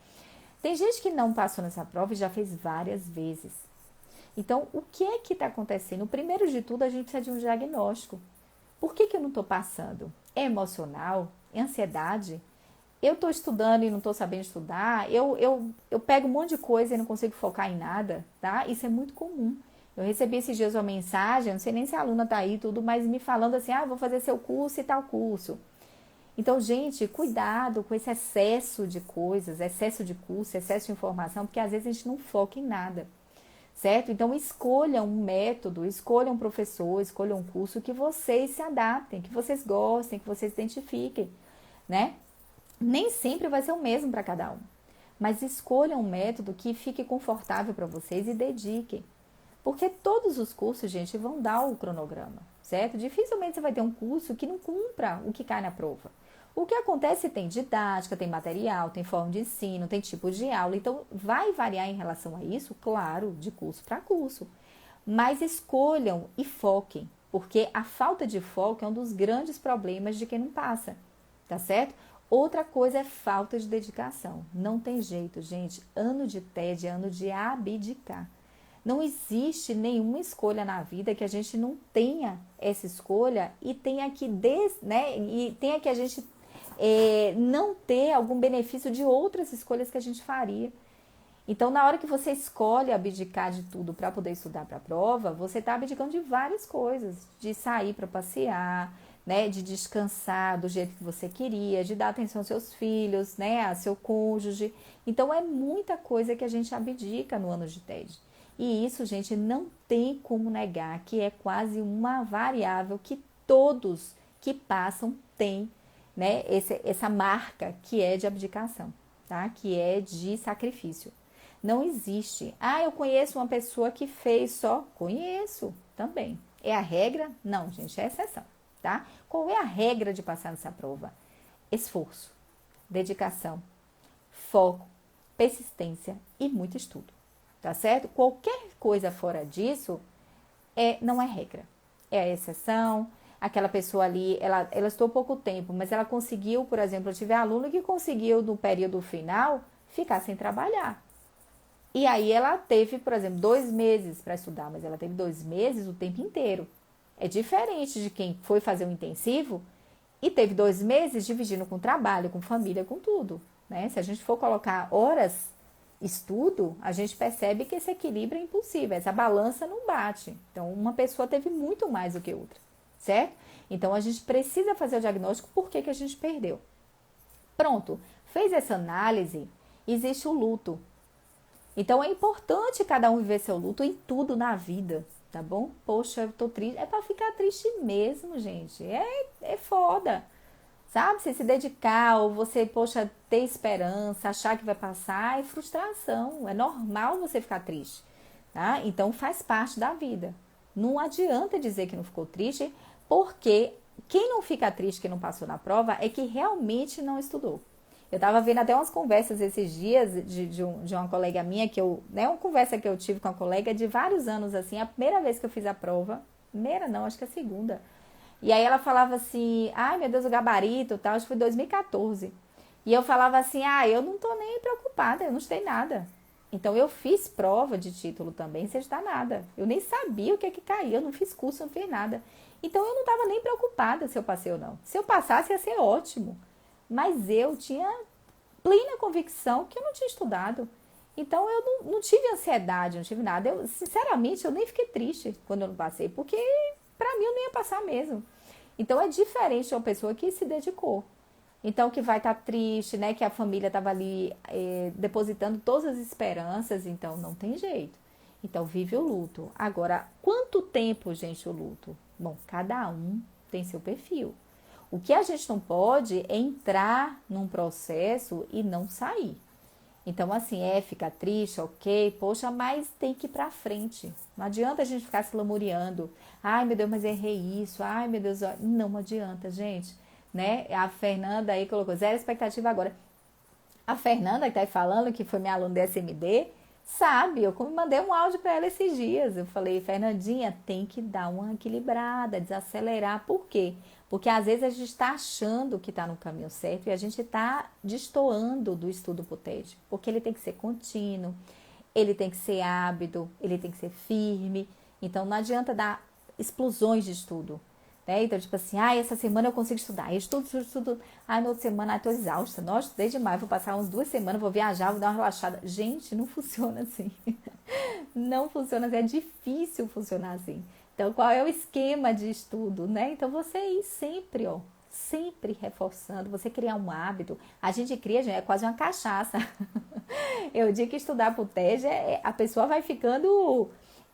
Tem gente que não passou nessa prova e já fez várias vezes. Então, o que é que está acontecendo? Primeiro de tudo, a gente precisa de um diagnóstico. Por que eu não estou passando? É emocional? É ansiedade? Eu estou estudando e não estou sabendo estudar? Eu pego um monte de coisa e não consigo focar em nada, tá? Isso é muito comum. Eu recebi esses dias uma mensagem, não sei nem se a aluna está aí tudo, mas me falando assim, vou fazer seu curso e tal curso. Então, gente, cuidado com esse excesso de coisas, excesso de curso, excesso de informação, porque às vezes a gente não foca em nada, certo? Então, escolha um método, escolha um professor, escolha um curso que vocês se adaptem, que vocês gostem, que vocês identifiquem, né? Nem sempre vai ser o mesmo para cada um, mas escolha um método que fique confortável para vocês e dediquem. Porque todos os cursos, gente, vão dar o cronograma, certo? Dificilmente você vai ter um curso que não cumpra o que cai na prova. O que acontece tem didática, tem material, tem forma de ensino, tem tipo de aula. Então, vai variar em relação a isso, claro, de curso para curso. Mas escolham e foquem, porque a falta de foco é um dos grandes problemas de quem não passa, tá certo? Outra coisa é falta de dedicação. Não tem jeito, gente. Ano de TED é ano de abdicar. Não existe nenhuma escolha na vida que a gente não tenha essa escolha e tenha que, a gente não ter algum benefício de outras escolhas que a gente faria. Então, na hora que você escolhe abdicar de tudo para poder estudar para a prova, você está abdicando de várias coisas, de sair para passear, né, de descansar do jeito que você queria, de dar atenção aos seus filhos, né, a seu cônjuge. Então, é muita coisa que a gente abdica no ano de TED. E isso, gente, não tem como negar que é quase uma variável que todos que passam têm, né, essa marca que é de abdicação, tá? Que é de sacrifício. Não existe. Ah, eu conheço uma pessoa que fez só. Conheço também. É a regra? Não, gente, é exceção, tá? Qual é a regra de passar nessa prova? Esforço, dedicação, foco, persistência e muito estudo. Tá certo? Qualquer coisa fora disso não é regra. É a exceção. Aquela pessoa ali, ela estudou pouco tempo, mas ela conseguiu, por exemplo, eu tive aluno que conseguiu no período final ficar sem trabalhar. E aí ela teve, por exemplo, 2 meses para estudar, mas ela teve 2 meses o tempo inteiro. É diferente de quem foi fazer um intensivo e teve 2 meses dividindo com trabalho, com família, com tudo, né? Se a gente for colocar horas estudo, a gente percebe que esse equilíbrio é impossível, essa balança não bate. Então, uma pessoa teve muito mais do que outra, certo? Então, a gente precisa fazer o diagnóstico por que a gente perdeu. Pronto, fez essa análise, existe o luto. Então, é importante cada um viver seu luto em tudo na vida, tá bom? Poxa, eu tô triste. É pra ficar triste mesmo, gente. É foda. Sabe? Você se dedicar ou você, poxa, ter esperança, achar que vai passar, é frustração. É normal você ficar triste, tá? Então, faz parte da vida. Não adianta dizer que não ficou triste, porque quem não fica triste que não passou na prova é que realmente não estudou. Eu tava vendo até umas conversas esses dias de uma colega minha, uma conversa que eu tive com uma colega de vários anos, assim, a primeira vez que eu fiz a prova, primeira não, acho que a segunda. E aí ela falava assim, ai meu Deus, o gabarito e tal, acho que foi 2014. E eu falava assim, eu não tô nem preocupada, eu não estudei nada. Então eu fiz prova de título também sem estudar nada. Eu nem sabia o que é que caía, eu não fiz curso, não fiz nada. Então eu não estava nem preocupada se eu passei ou não. Se eu passasse ia ser ótimo. Mas eu tinha plena convicção que eu não tinha estudado. Então eu não tive ansiedade, não tive nada. Eu, sinceramente, eu nem fiquei triste quando eu não passei, porque para mim eu nem ia passar mesmo. Então é diferente de uma pessoa que se dedicou. Então que vai estar triste, né? Que a família estava ali depositando todas as esperanças, então não tem jeito. Então vive o luto. Agora, quanto tempo, gente, o luto? Bom, cada um tem seu perfil. O que a gente não pode é entrar num processo e não sair. Então, assim, fica triste, ok, poxa, mas tem que ir pra frente. Não adianta a gente ficar se lamuriando. Ai, meu Deus, mas errei isso. Ai, meu Deus, não adianta, gente. Né? A Fernanda aí colocou 0 expectativa agora. A Fernanda que tá aí falando, que foi minha aluna da SMD, sabe, eu mandei um áudio para ela esses dias. Eu falei, Fernandinha, tem que dar uma equilibrada, desacelerar. Por quê? Porque às vezes a gente está achando que está no caminho certo e a gente está destoando do estudo pro TED. Porque ele tem que ser contínuo, ele tem que ser hábito, ele tem que ser firme. Então não adianta dar explosões de estudo. Né? Então, tipo assim, essa semana eu consigo estudar. Eu estudo. Na outra semana, tô exausta. Nossa, estudei demais. Vou passar umas 2 semanas, vou viajar, vou dar uma relaxada. Gente, não funciona assim. Não funciona assim. É difícil funcionar assim. Então, qual é o esquema de estudo, né? Então, você ir sempre, sempre reforçando, você criar um hábito. A gente cria, gente, é quase uma cachaça. Eu digo que estudar pro TED, a pessoa vai ficando,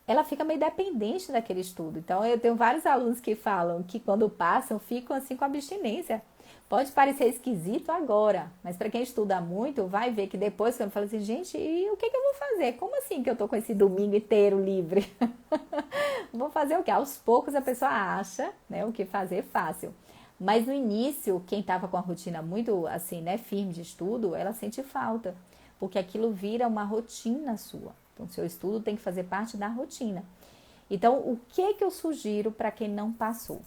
ela fica meio dependente daquele estudo. Então, eu tenho vários alunos que falam que quando passam, ficam assim com abstinência. Pode parecer esquisito agora, mas para quem estuda muito, vai ver que depois, quando fala assim, gente, e o que eu vou fazer? Como assim que eu tô com esse domingo inteiro livre? Vou fazer o quê? Aos poucos a pessoa acha, né, o que fazer fácil. Mas no início, quem estava com a rotina muito assim, né, firme de estudo, ela sente falta, porque aquilo vira uma rotina sua. Então, seu estudo tem que fazer parte da rotina. Então, o que eu sugiro para quem não passou?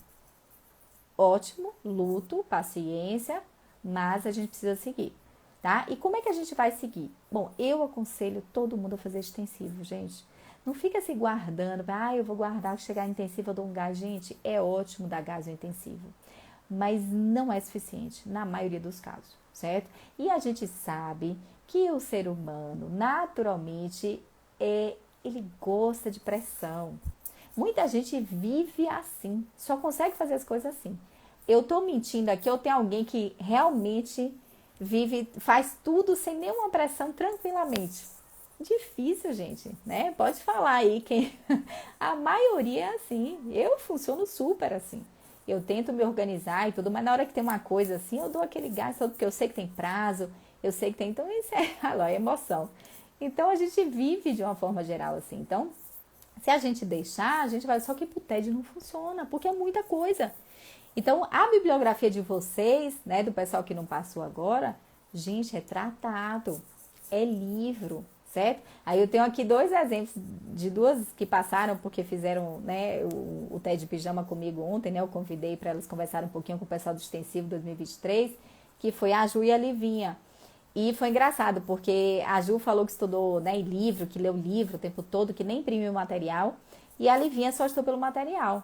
Ótimo, luto, paciência, mas a gente precisa seguir, tá? E como é que a gente vai seguir? Bom, eu aconselho todo mundo a fazer extensivo, gente. Não fica se guardando, eu vou guardar, chegar intensivo, eu dou um gás. Gente, é ótimo dar gás no intensivo, mas não é suficiente na maioria dos casos, certo? E a gente sabe que o ser humano, naturalmente, ele gosta de pressão. Muita gente vive assim, só consegue fazer as coisas assim. Eu tô mentindo aqui, ou tem alguém que realmente vive, faz tudo sem nenhuma pressão tranquilamente? Difícil, gente, né? Pode falar aí quem. A maioria é assim. Eu funciono super assim. Eu tento me organizar e tudo, mas na hora que tem uma coisa assim, eu dou aquele gás, porque eu sei que tem prazo, eu sei que tem. Então, isso é emoção. Então, a gente vive de uma forma geral assim. Então, se a gente deixar, a gente vai. Só que pro TED não funciona, porque é muita coisa. Então, a bibliografia de vocês, né, do pessoal que não passou agora, gente, é tratado, é livro, certo? Aí eu tenho aqui 2 exemplos de 2 que passaram porque fizeram, né, o TED Pijama comigo ontem, né? Eu convidei para elas conversarem um pouquinho com o pessoal do Extensivo 2023, que foi a Ju e a Livinha. E foi engraçado, porque a Ju falou que estudou, né, livro, que leu livro o tempo todo, que nem imprimiu o material, e a Livinha só estudou pelo material.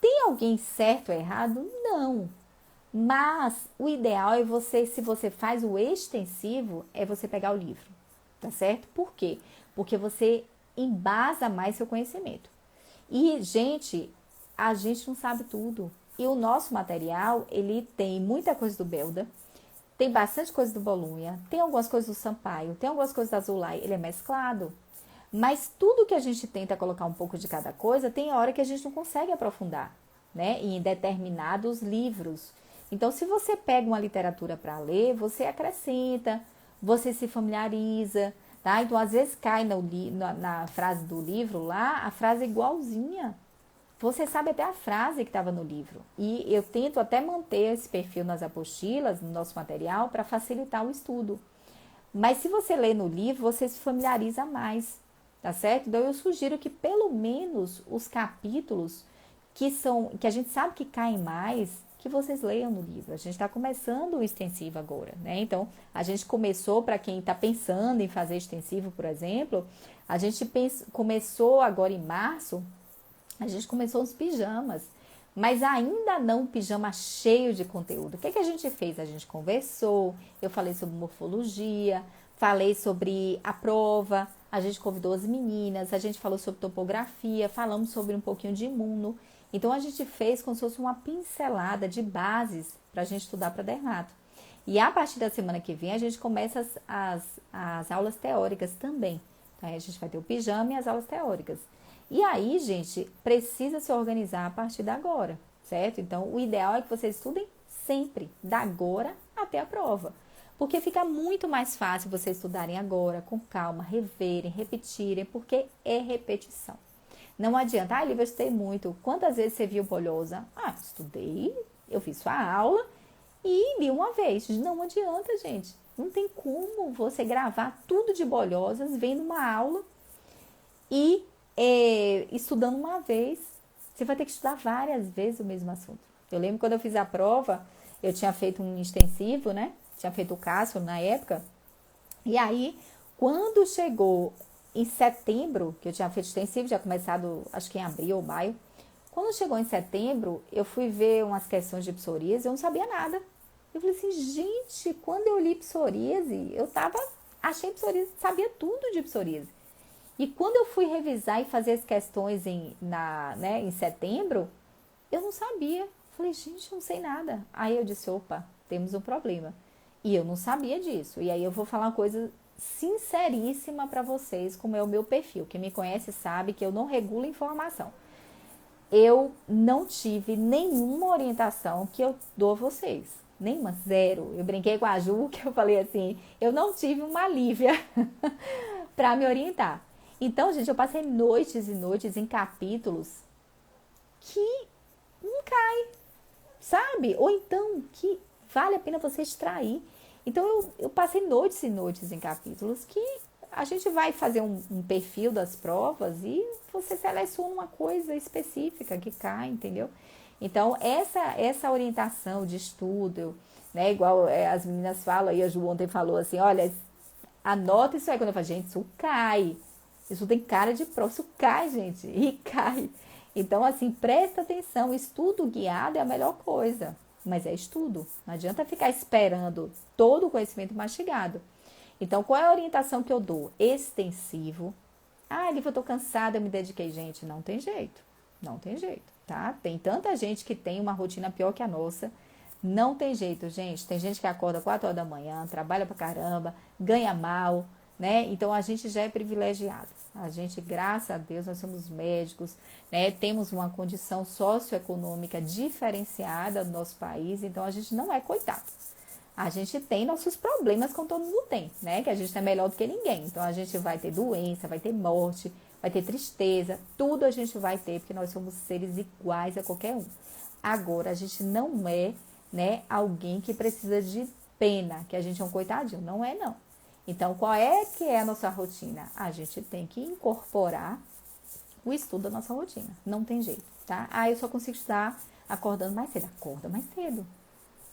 Tem alguém certo ou errado? Não. Mas o ideal é você, se você faz o extensivo, é você pegar o livro, tá certo? Por quê? Porque você embasa mais seu conhecimento. E, gente, a gente não sabe tudo. E o nosso material, ele tem muita coisa do Belda, tem bastante coisa do Bolunha, tem algumas coisas do Sampaio, tem algumas coisas da Zulay, ele é mesclado. Mas tudo que a gente tenta colocar um pouco de cada coisa, tem hora que a gente não consegue aprofundar, né? Em determinados livros. Então, se você pega uma literatura para ler, você acrescenta, você se familiariza, tá? Então, às vezes cai na frase do livro lá, a frase é igualzinha. Você sabe até a frase que estava no livro. E eu tento até manter esse perfil nas apostilas, no nosso material, para facilitar o estudo. Mas se você lê no livro, você se familiariza mais, tá certo? Então eu sugiro que pelo menos os capítulos que a gente sabe que caem mais, que vocês leiam no livro. A gente está começando o extensivo agora, né? Então, a gente começou, para quem está pensando em fazer extensivo, por exemplo, a gente começou agora em março, a gente começou os pijamas, mas ainda não um pijama cheio de conteúdo. O que a gente fez? A gente conversou, eu falei sobre morfologia, falei sobre a prova, a gente convidou as meninas, a gente falou sobre topografia, falamos sobre um pouquinho de imuno. Então, a gente fez como se fosse uma pincelada de bases para a gente estudar para dermato. E a partir da semana que vem, a gente começa as aulas teóricas também. Então, aí a gente vai ter o pijama e as aulas teóricas. E aí, gente, precisa se organizar a partir de agora, certo? Então, o ideal é que vocês estudem sempre, da agora até a prova. Porque fica muito mais fácil vocês estudarem agora, com calma, reverem, repetirem, porque é repetição. Não adianta, Lívia, eu estudei muito. Quantas vezes você viu Bolhosa? Estudei, eu fiz sua aula e li uma vez. Não adianta, gente. Não tem como você gravar tudo de Bolhosas, vendo uma aula e estudando uma vez. Você vai ter que estudar várias vezes o mesmo assunto. Eu lembro quando eu fiz a prova, eu tinha feito um extensivo, né? Tinha feito o Cássio na época. E aí, quando chegou em setembro, que eu tinha feito extensivo, já começado, acho que em abril ou maio. Quando chegou em setembro, eu fui ver umas questões de psoríase, eu não sabia nada. Eu falei assim, gente, quando eu li psoríase, achei psoríase, sabia tudo de psoríase. E quando eu fui revisar e fazer as questões em setembro, eu não sabia. Falei, gente, eu não sei nada. Aí eu disse, opa, temos um problema. E eu não sabia disso. E aí eu vou falar uma coisa sinceríssima para vocês, como é o meu perfil. Quem me conhece sabe que eu não regulo informação. Eu não tive nenhuma orientação que eu dou a vocês. Nenhuma, zero. Eu brinquei com a Ju, que eu falei assim, eu não tive uma Lívia para me orientar. Então, gente, eu passei noites e noites em capítulos que não cai, sabe? Ou então que vale a pena você extrair. Então, eu passei noites e noites em capítulos que a gente vai fazer um perfil das provas e você seleciona uma coisa específica que cai, entendeu? Então, essa orientação de estudo, né? Igual as meninas falam, aí a Ju ontem falou assim, olha, anota isso aí. Quando eu falo, gente, isso cai. Isso tem cara de prova, isso cai, gente, e cai. Então, assim, presta atenção, estudo guiado é a melhor coisa, mas é estudo. Não adianta ficar esperando todo o conhecimento mastigado. Então, qual é a orientação que eu dou? Extensivo. Ah, Lívia, eu tô cansada, eu me dediquei. Gente, não tem jeito. Não tem jeito, tá? Tem tanta gente que tem uma rotina pior que a nossa. Não tem jeito, gente. Tem gente que acorda 4 horas da manhã, trabalha pra caramba, ganha mal, né? Então, a gente já é privilegiado. A gente, graças a Deus, nós somos médicos, né? Temos uma condição socioeconômica diferenciada no nosso país. Então, a gente não é coitado. A gente tem nossos problemas, como todo mundo tem, né? Que a gente é melhor do que ninguém. Então, a gente vai ter doença, vai ter morte, vai ter tristeza. Tudo a gente vai ter, porque nós somos seres iguais a qualquer um. Agora, a gente não é, né, alguém que precisa de pena, que a gente é um coitadinho. Não é, não. Então, qual é que é a nossa rotina? A gente tem que incorporar o estudo da nossa rotina. Não tem jeito, tá? Ah, eu só consigo estudar acordando mais cedo. Acorda mais cedo,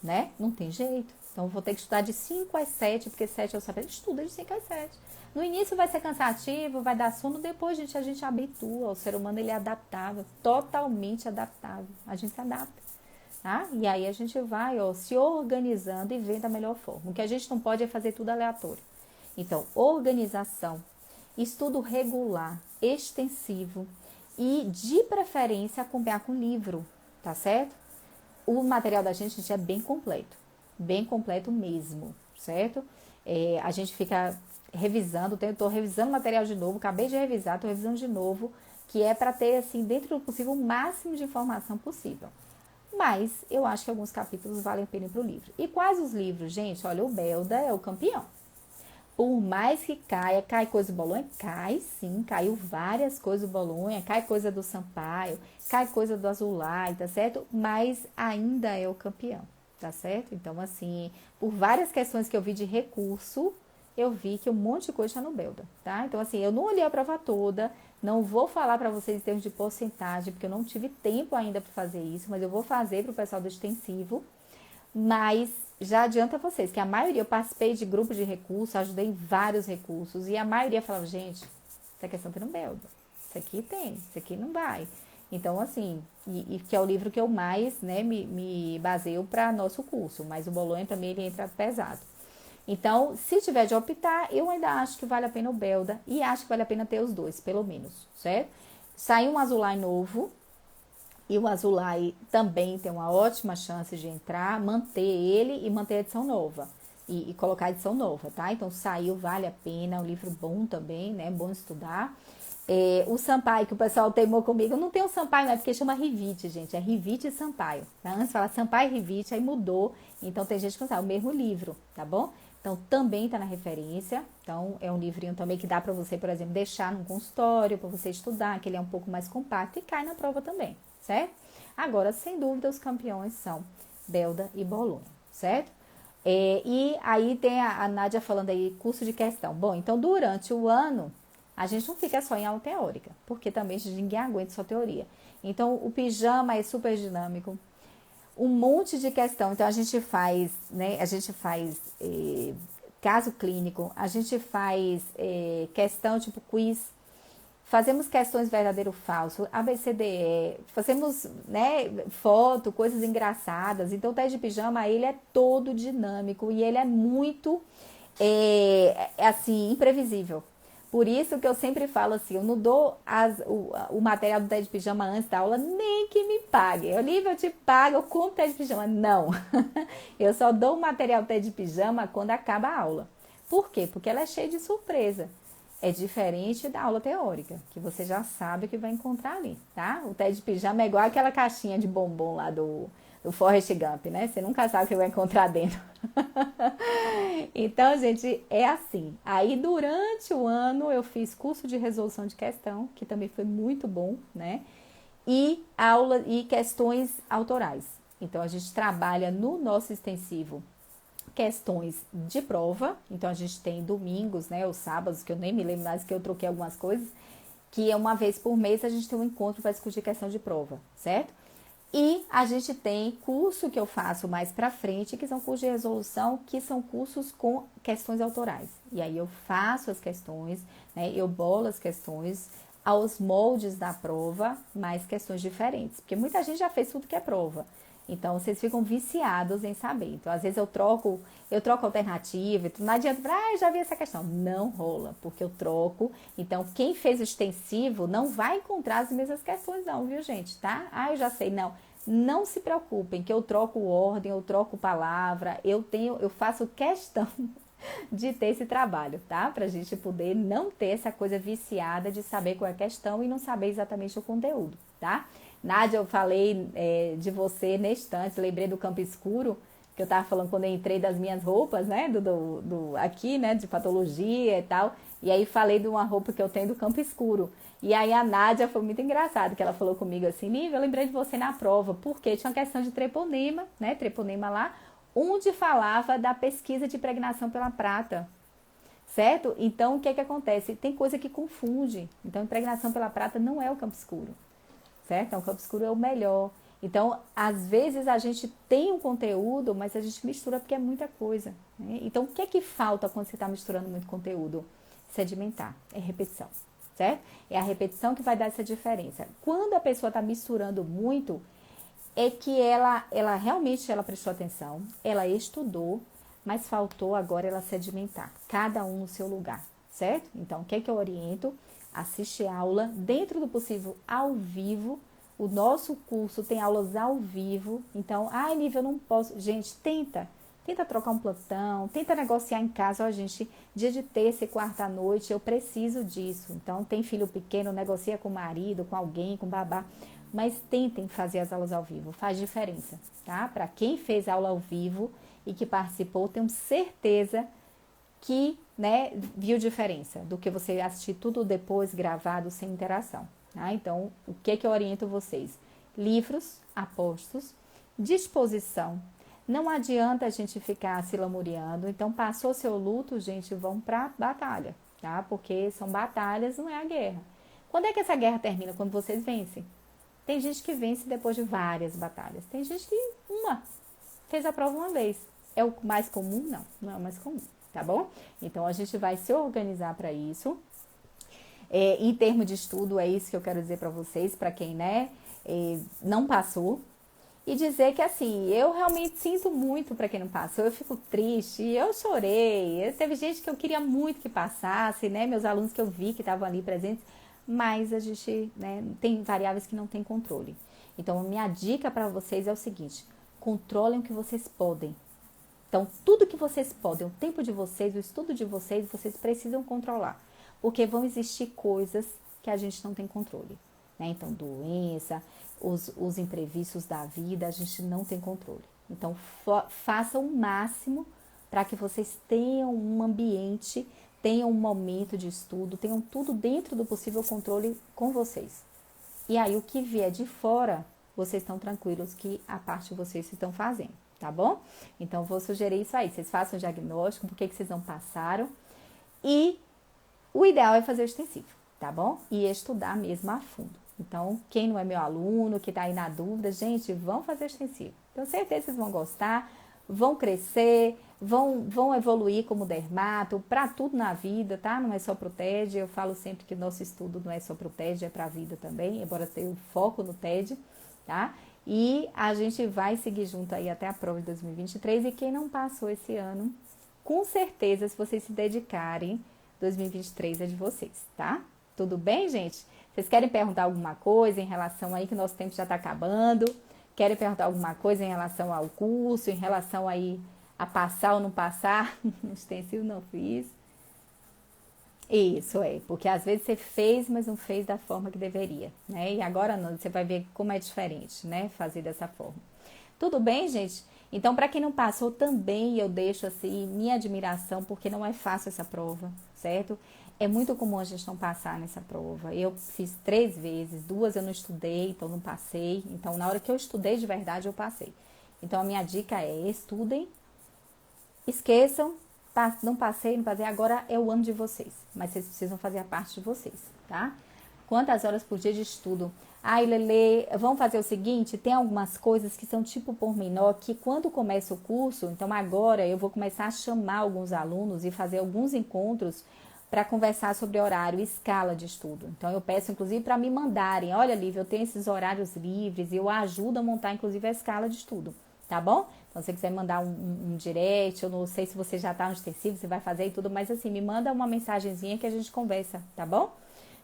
né? Não tem jeito. Então, eu vou ter que estudar de 5 às 7, porque 7 eu sabia. Estuda de 5 às 7. No início vai ser cansativo, vai dar sono, depois, gente, a gente habitua. O ser humano, ele é adaptável, totalmente adaptável. A gente se adapta, tá? E aí a gente vai, ó, se organizando e vendo a melhor forma. O que a gente não pode é fazer tudo aleatório. Então, organização, estudo regular, extensivo e, de preferência, acompanhar com livro, tá certo? O material da gente é bem completo mesmo, certo? A gente fica revisando, estou revisando o material de novo, acabei de revisar, estou revisando de novo, que é para ter, assim, dentro do possível, o máximo de informação possível. Mas eu acho que alguns capítulos valem a pena ir para o livro. E quais os livros, gente? Olha, o Belda é o campeão. Por mais que caia, cai coisa do Bolonha? Cai sim, caiu várias coisas do Bolonha, cai coisa do Sampaio, cai coisa do Azulay, tá certo? Mas ainda é o campeão, tá certo? Então, assim, por várias questões que eu vi de recurso, eu vi que um monte de coisa está no Belda, tá? Então, assim, eu não olhei a prova toda, não vou falar para vocês em termos de porcentagem, porque eu não tive tempo ainda para fazer isso, mas eu vou fazer para o pessoal do extensivo. Mas já adianta vocês que a maioria, eu participei de grupos de recursos, ajudei em vários recursos, e a maioria falava, gente, essa questão tem no Belda, isso aqui tem, isso aqui não vai. Então, assim, e que é o livro que eu mais, né, me baseio para nosso curso, mas o Bolonha também ele entra pesado. Então, se tiver de optar, eu ainda acho que vale a pena o Belda, e acho que vale a pena ter os dois, pelo menos, certo? Saiu um Azulay novo, e o Azulay também tem uma ótima chance de entrar, manter ele e manter a edição nova. E colocar a edição nova, tá? Então, saiu, vale a pena, é um livro bom também, né? Bom estudar. O Sampaio, que o pessoal teimou comigo, não tem o Sampaio, não é porque chama Rivite, gente. É Rivite e Sampaio. Tá? Antes fala Sampaio e Rivite, aí mudou. Então, tem gente que não sabe, o mesmo livro, tá bom? Então, também tá na referência. Então, é um livrinho também que dá pra você, por exemplo, deixar num consultório, pra você estudar, que ele é um pouco mais compacto e cai na prova também, certo? Agora, sem dúvida, os campeões são Belda e Bolonha, certo? E aí tem a Nádia falando aí, curso de questão. Bom, então, durante o ano, a gente não fica só em aula teórica, porque também ninguém aguenta só teoria. Então, o pijama é super dinâmico, um monte de questão. Então, a gente faz, né? A gente faz caso clínico, a gente faz questão tipo quiz, fazemos questões verdadeiro ou falso, ABCDE, fazemos, né, foto, coisas engraçadas. Então, o teste de pijama, ele é todo dinâmico e ele é muito, assim, imprevisível. Por isso que eu sempre falo assim, eu não dou o material do TED Pijama antes da aula, nem que me pague. Olivia, eu te pago com o TED Pijama. Não, eu só dou o material do TED Pijama quando acaba a aula. Por quê? Porque ela é cheia de surpresa. É diferente da aula teórica, que você já sabe o que vai encontrar ali, tá? O TED Pijama é igual aquela caixinha de bombom lá do Forrest Gump, né? Você nunca sabe o que vai encontrar dentro. Então, gente, é assim. Aí, durante o ano, eu fiz curso de resolução de questão, que também foi muito bom, né? E aula e questões autorais. Então, a gente trabalha no nosso extensivo questões de prova. Então, a gente tem domingos, né? Os sábados, que eu nem me lembro mais, que eu troquei algumas coisas, que é uma vez por mês a gente tem um encontro para discutir questão de prova, certo? E a gente tem curso que eu faço mais pra frente, que são cursos de resolução, que são cursos com questões autorais. E aí eu faço as questões, né? Eu bolo as questões aos moldes da prova, mas questões diferentes. Porque muita gente já fez tudo que é prova. Então, vocês ficam viciados em saber. Então, às vezes eu troco alternativa, então não adianta, já vi essa questão. Não rola, porque eu troco. Então, quem fez o extensivo não vai encontrar as mesmas questões não, viu, gente, tá? Eu já sei, não. Não se preocupem, que eu troco ordem, eu troco palavra, eu faço questão de ter esse trabalho, tá? Pra gente poder não ter essa coisa viciada de saber qual é a questão e não saber exatamente o conteúdo, tá? Nádia, eu falei de você neste instante, lembrei do Campo Escuro, que eu tava falando quando eu entrei das minhas roupas, né, aqui, né, de patologia e tal, e aí falei de uma roupa que eu tenho do Campo Escuro. E aí a Nádia foi muito engraçado, que ela falou comigo assim, Lívia, eu lembrei de você na prova, porque tinha uma questão de treponema, né, treponema lá, onde falava da pesquisa de impregnação pela prata, certo? Então, o que acontece? Tem coisa que confunde. Então, impregnação pela prata não é o Campo Escuro, certo? Então, o Campo Escuro é o melhor. Então, às vezes a gente tem um conteúdo, mas a gente mistura porque é muita coisa, né? Então, o que falta quando você está misturando muito conteúdo? Sedimentar, é repetição, certo? É a repetição que vai dar essa diferença. Quando a pessoa está misturando muito, é que ela realmente prestou atenção, ela estudou, mas faltou agora ela sedimentar, cada um no seu lugar, certo? Então, o que eu oriento? Assiste aula, dentro do possível, ao vivo. O nosso curso tem aulas ao vivo, então, Lívia, eu não posso. Gente, tenta trocar um plantão, tenta negociar em casa, gente, dia de terça e quarta à noite, eu preciso disso. Então, tem filho pequeno, negocia com o marido, com alguém, com babá, mas tentem fazer as aulas ao vivo, faz diferença, tá? Para quem fez aula ao vivo e que participou, tenho certeza que, né, viu diferença do que você assistir tudo depois gravado sem interação, tá? Então, o que eu oriento vocês? Livros, apostos, disposição. Não adianta a gente ficar se lamuriando. Então, passou seu luto, gente, vão pra batalha, tá? Porque são batalhas, não é a guerra. Quando é que essa guerra termina? Quando vocês vencem. Tem gente que vence depois de várias batalhas. Tem gente que fez a prova uma vez. É o mais comum? Não, não é o mais comum, tá bom? Então, a gente vai se organizar para isso. Em termos de estudo, é isso que eu quero dizer para vocês, para quem, né, não passou. E dizer que, assim, eu realmente sinto muito para quem não passou, eu fico triste, eu chorei. Teve gente que eu queria muito que passasse, né, meus alunos que eu vi que estavam ali presentes, mas a gente, né, tem variáveis que não tem controle. Então, a minha dica para vocês é o seguinte: controlem o que vocês podem. Então, tudo que vocês podem, o tempo de vocês, o estudo de vocês precisam controlar. Porque vão existir coisas que a gente não tem controle, né? Então, doença, os imprevistos da vida, a gente não tem controle. Então, façam o máximo para que vocês tenham um ambiente, tenham um momento de estudo, tenham tudo dentro do possível controle com vocês. E aí, o que vier de fora, vocês estão tranquilos que a parte de vocês estão fazendo, tá bom? Então, vou sugerir isso aí. Vocês façam o diagnóstico, por que vocês não passaram. E o ideal é fazer o extensivo, tá bom? E estudar mesmo a fundo. Então, quem não é meu aluno, que tá aí na dúvida, gente, vão fazer o extensivo. Tenho certeza que vocês vão gostar, vão crescer, vão evoluir como dermato, para tudo na vida, tá? Não é só pro TED, eu falo sempre que nosso estudo não é só pro TED, é pra vida também, embora tenha um foco no TED, tá? E a gente vai seguir junto aí até a prova de 2023, e quem não passou esse ano, com certeza, se vocês se dedicarem, 2023 é de vocês, tá? Tudo bem, gente? Vocês querem perguntar alguma coisa em relação aí, que nosso tempo já tá acabando? Querem perguntar alguma coisa em relação ao curso, em relação aí a passar ou não passar? Extensivo não fiz. Isso, porque às vezes você fez, mas não fez da forma que deveria, né? E agora não, você vai ver como é diferente, né? Fazer dessa forma. Tudo bem, gente? Então, para quem não passou também, eu deixo assim minha admiração, porque não é fácil essa prova, certo? É muito comum a gente não passar nessa prova. Eu fiz 3 vezes, 2 eu não estudei, então não passei. Então, na hora que eu estudei de verdade, eu passei. Então, a minha dica é: estudem, esqueçam, não passei, não passei, agora é o ano de vocês. Mas vocês precisam fazer a parte de vocês, tá? Quantas horas por dia de estudo? Ai, Lele, vamos fazer o seguinte, tem algumas coisas que são tipo pormenor, que quando começa o curso, então agora eu vou começar a chamar alguns alunos e fazer alguns encontros para conversar sobre horário e escala de estudo. Então eu peço inclusive para me mandarem, olha, Lívia, eu tenho esses horários livres e eu ajudo a montar inclusive a escala de estudo, tá bom? Então se você quiser mandar um direct, eu não sei se você já tá no extensivo, você vai fazer e tudo, mas assim, me manda uma mensagenzinha que a gente conversa, tá bom?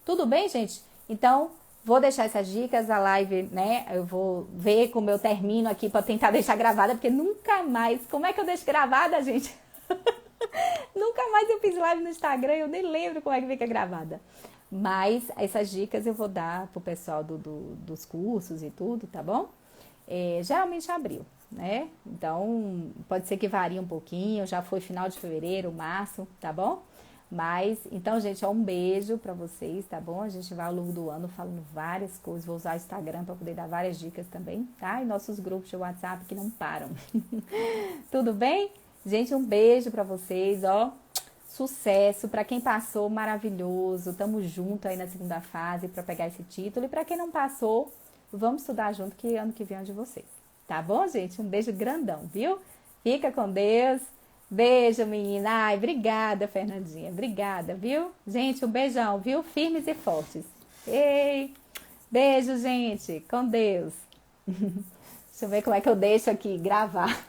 Tudo bem, gente? Então, vou deixar essas dicas, a live, né? Eu vou ver como eu termino aqui para tentar deixar gravada, porque nunca mais... Como é que eu deixo gravada, gente? Nunca mais eu fiz live no Instagram, eu nem lembro como é que fica gravada. Mas essas dicas eu vou dar pro pessoal dos cursos e tudo, tá bom? Geralmente abril, né? Então, pode ser que varie um pouquinho, já foi final de fevereiro, março, tá bom? Mas, então, gente, um beijo pra vocês, tá bom? A gente vai ao longo do ano falando várias coisas, vou usar o Instagram pra poder dar várias dicas também, tá? E nossos grupos de WhatsApp que não param. Tudo bem? Gente, um beijo pra vocês, ó. Sucesso pra quem passou, maravilhoso. Tamo junto aí na segunda fase pra pegar esse título. E pra quem não passou, vamos estudar junto que ano que vem é de vocês. Tá bom, gente? Um beijo grandão, viu? Fica com Deus. Beijo, menina. Ai, obrigada, Fernandinha. Obrigada, viu? Gente, um beijão, viu? Firmes e fortes. Ei! Beijo, gente. Com Deus. Deixa eu ver como é que eu deixo aqui gravar.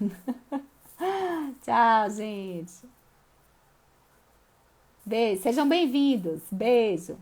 Tchau, gente. Beijo. Sejam bem-vindos. Beijo.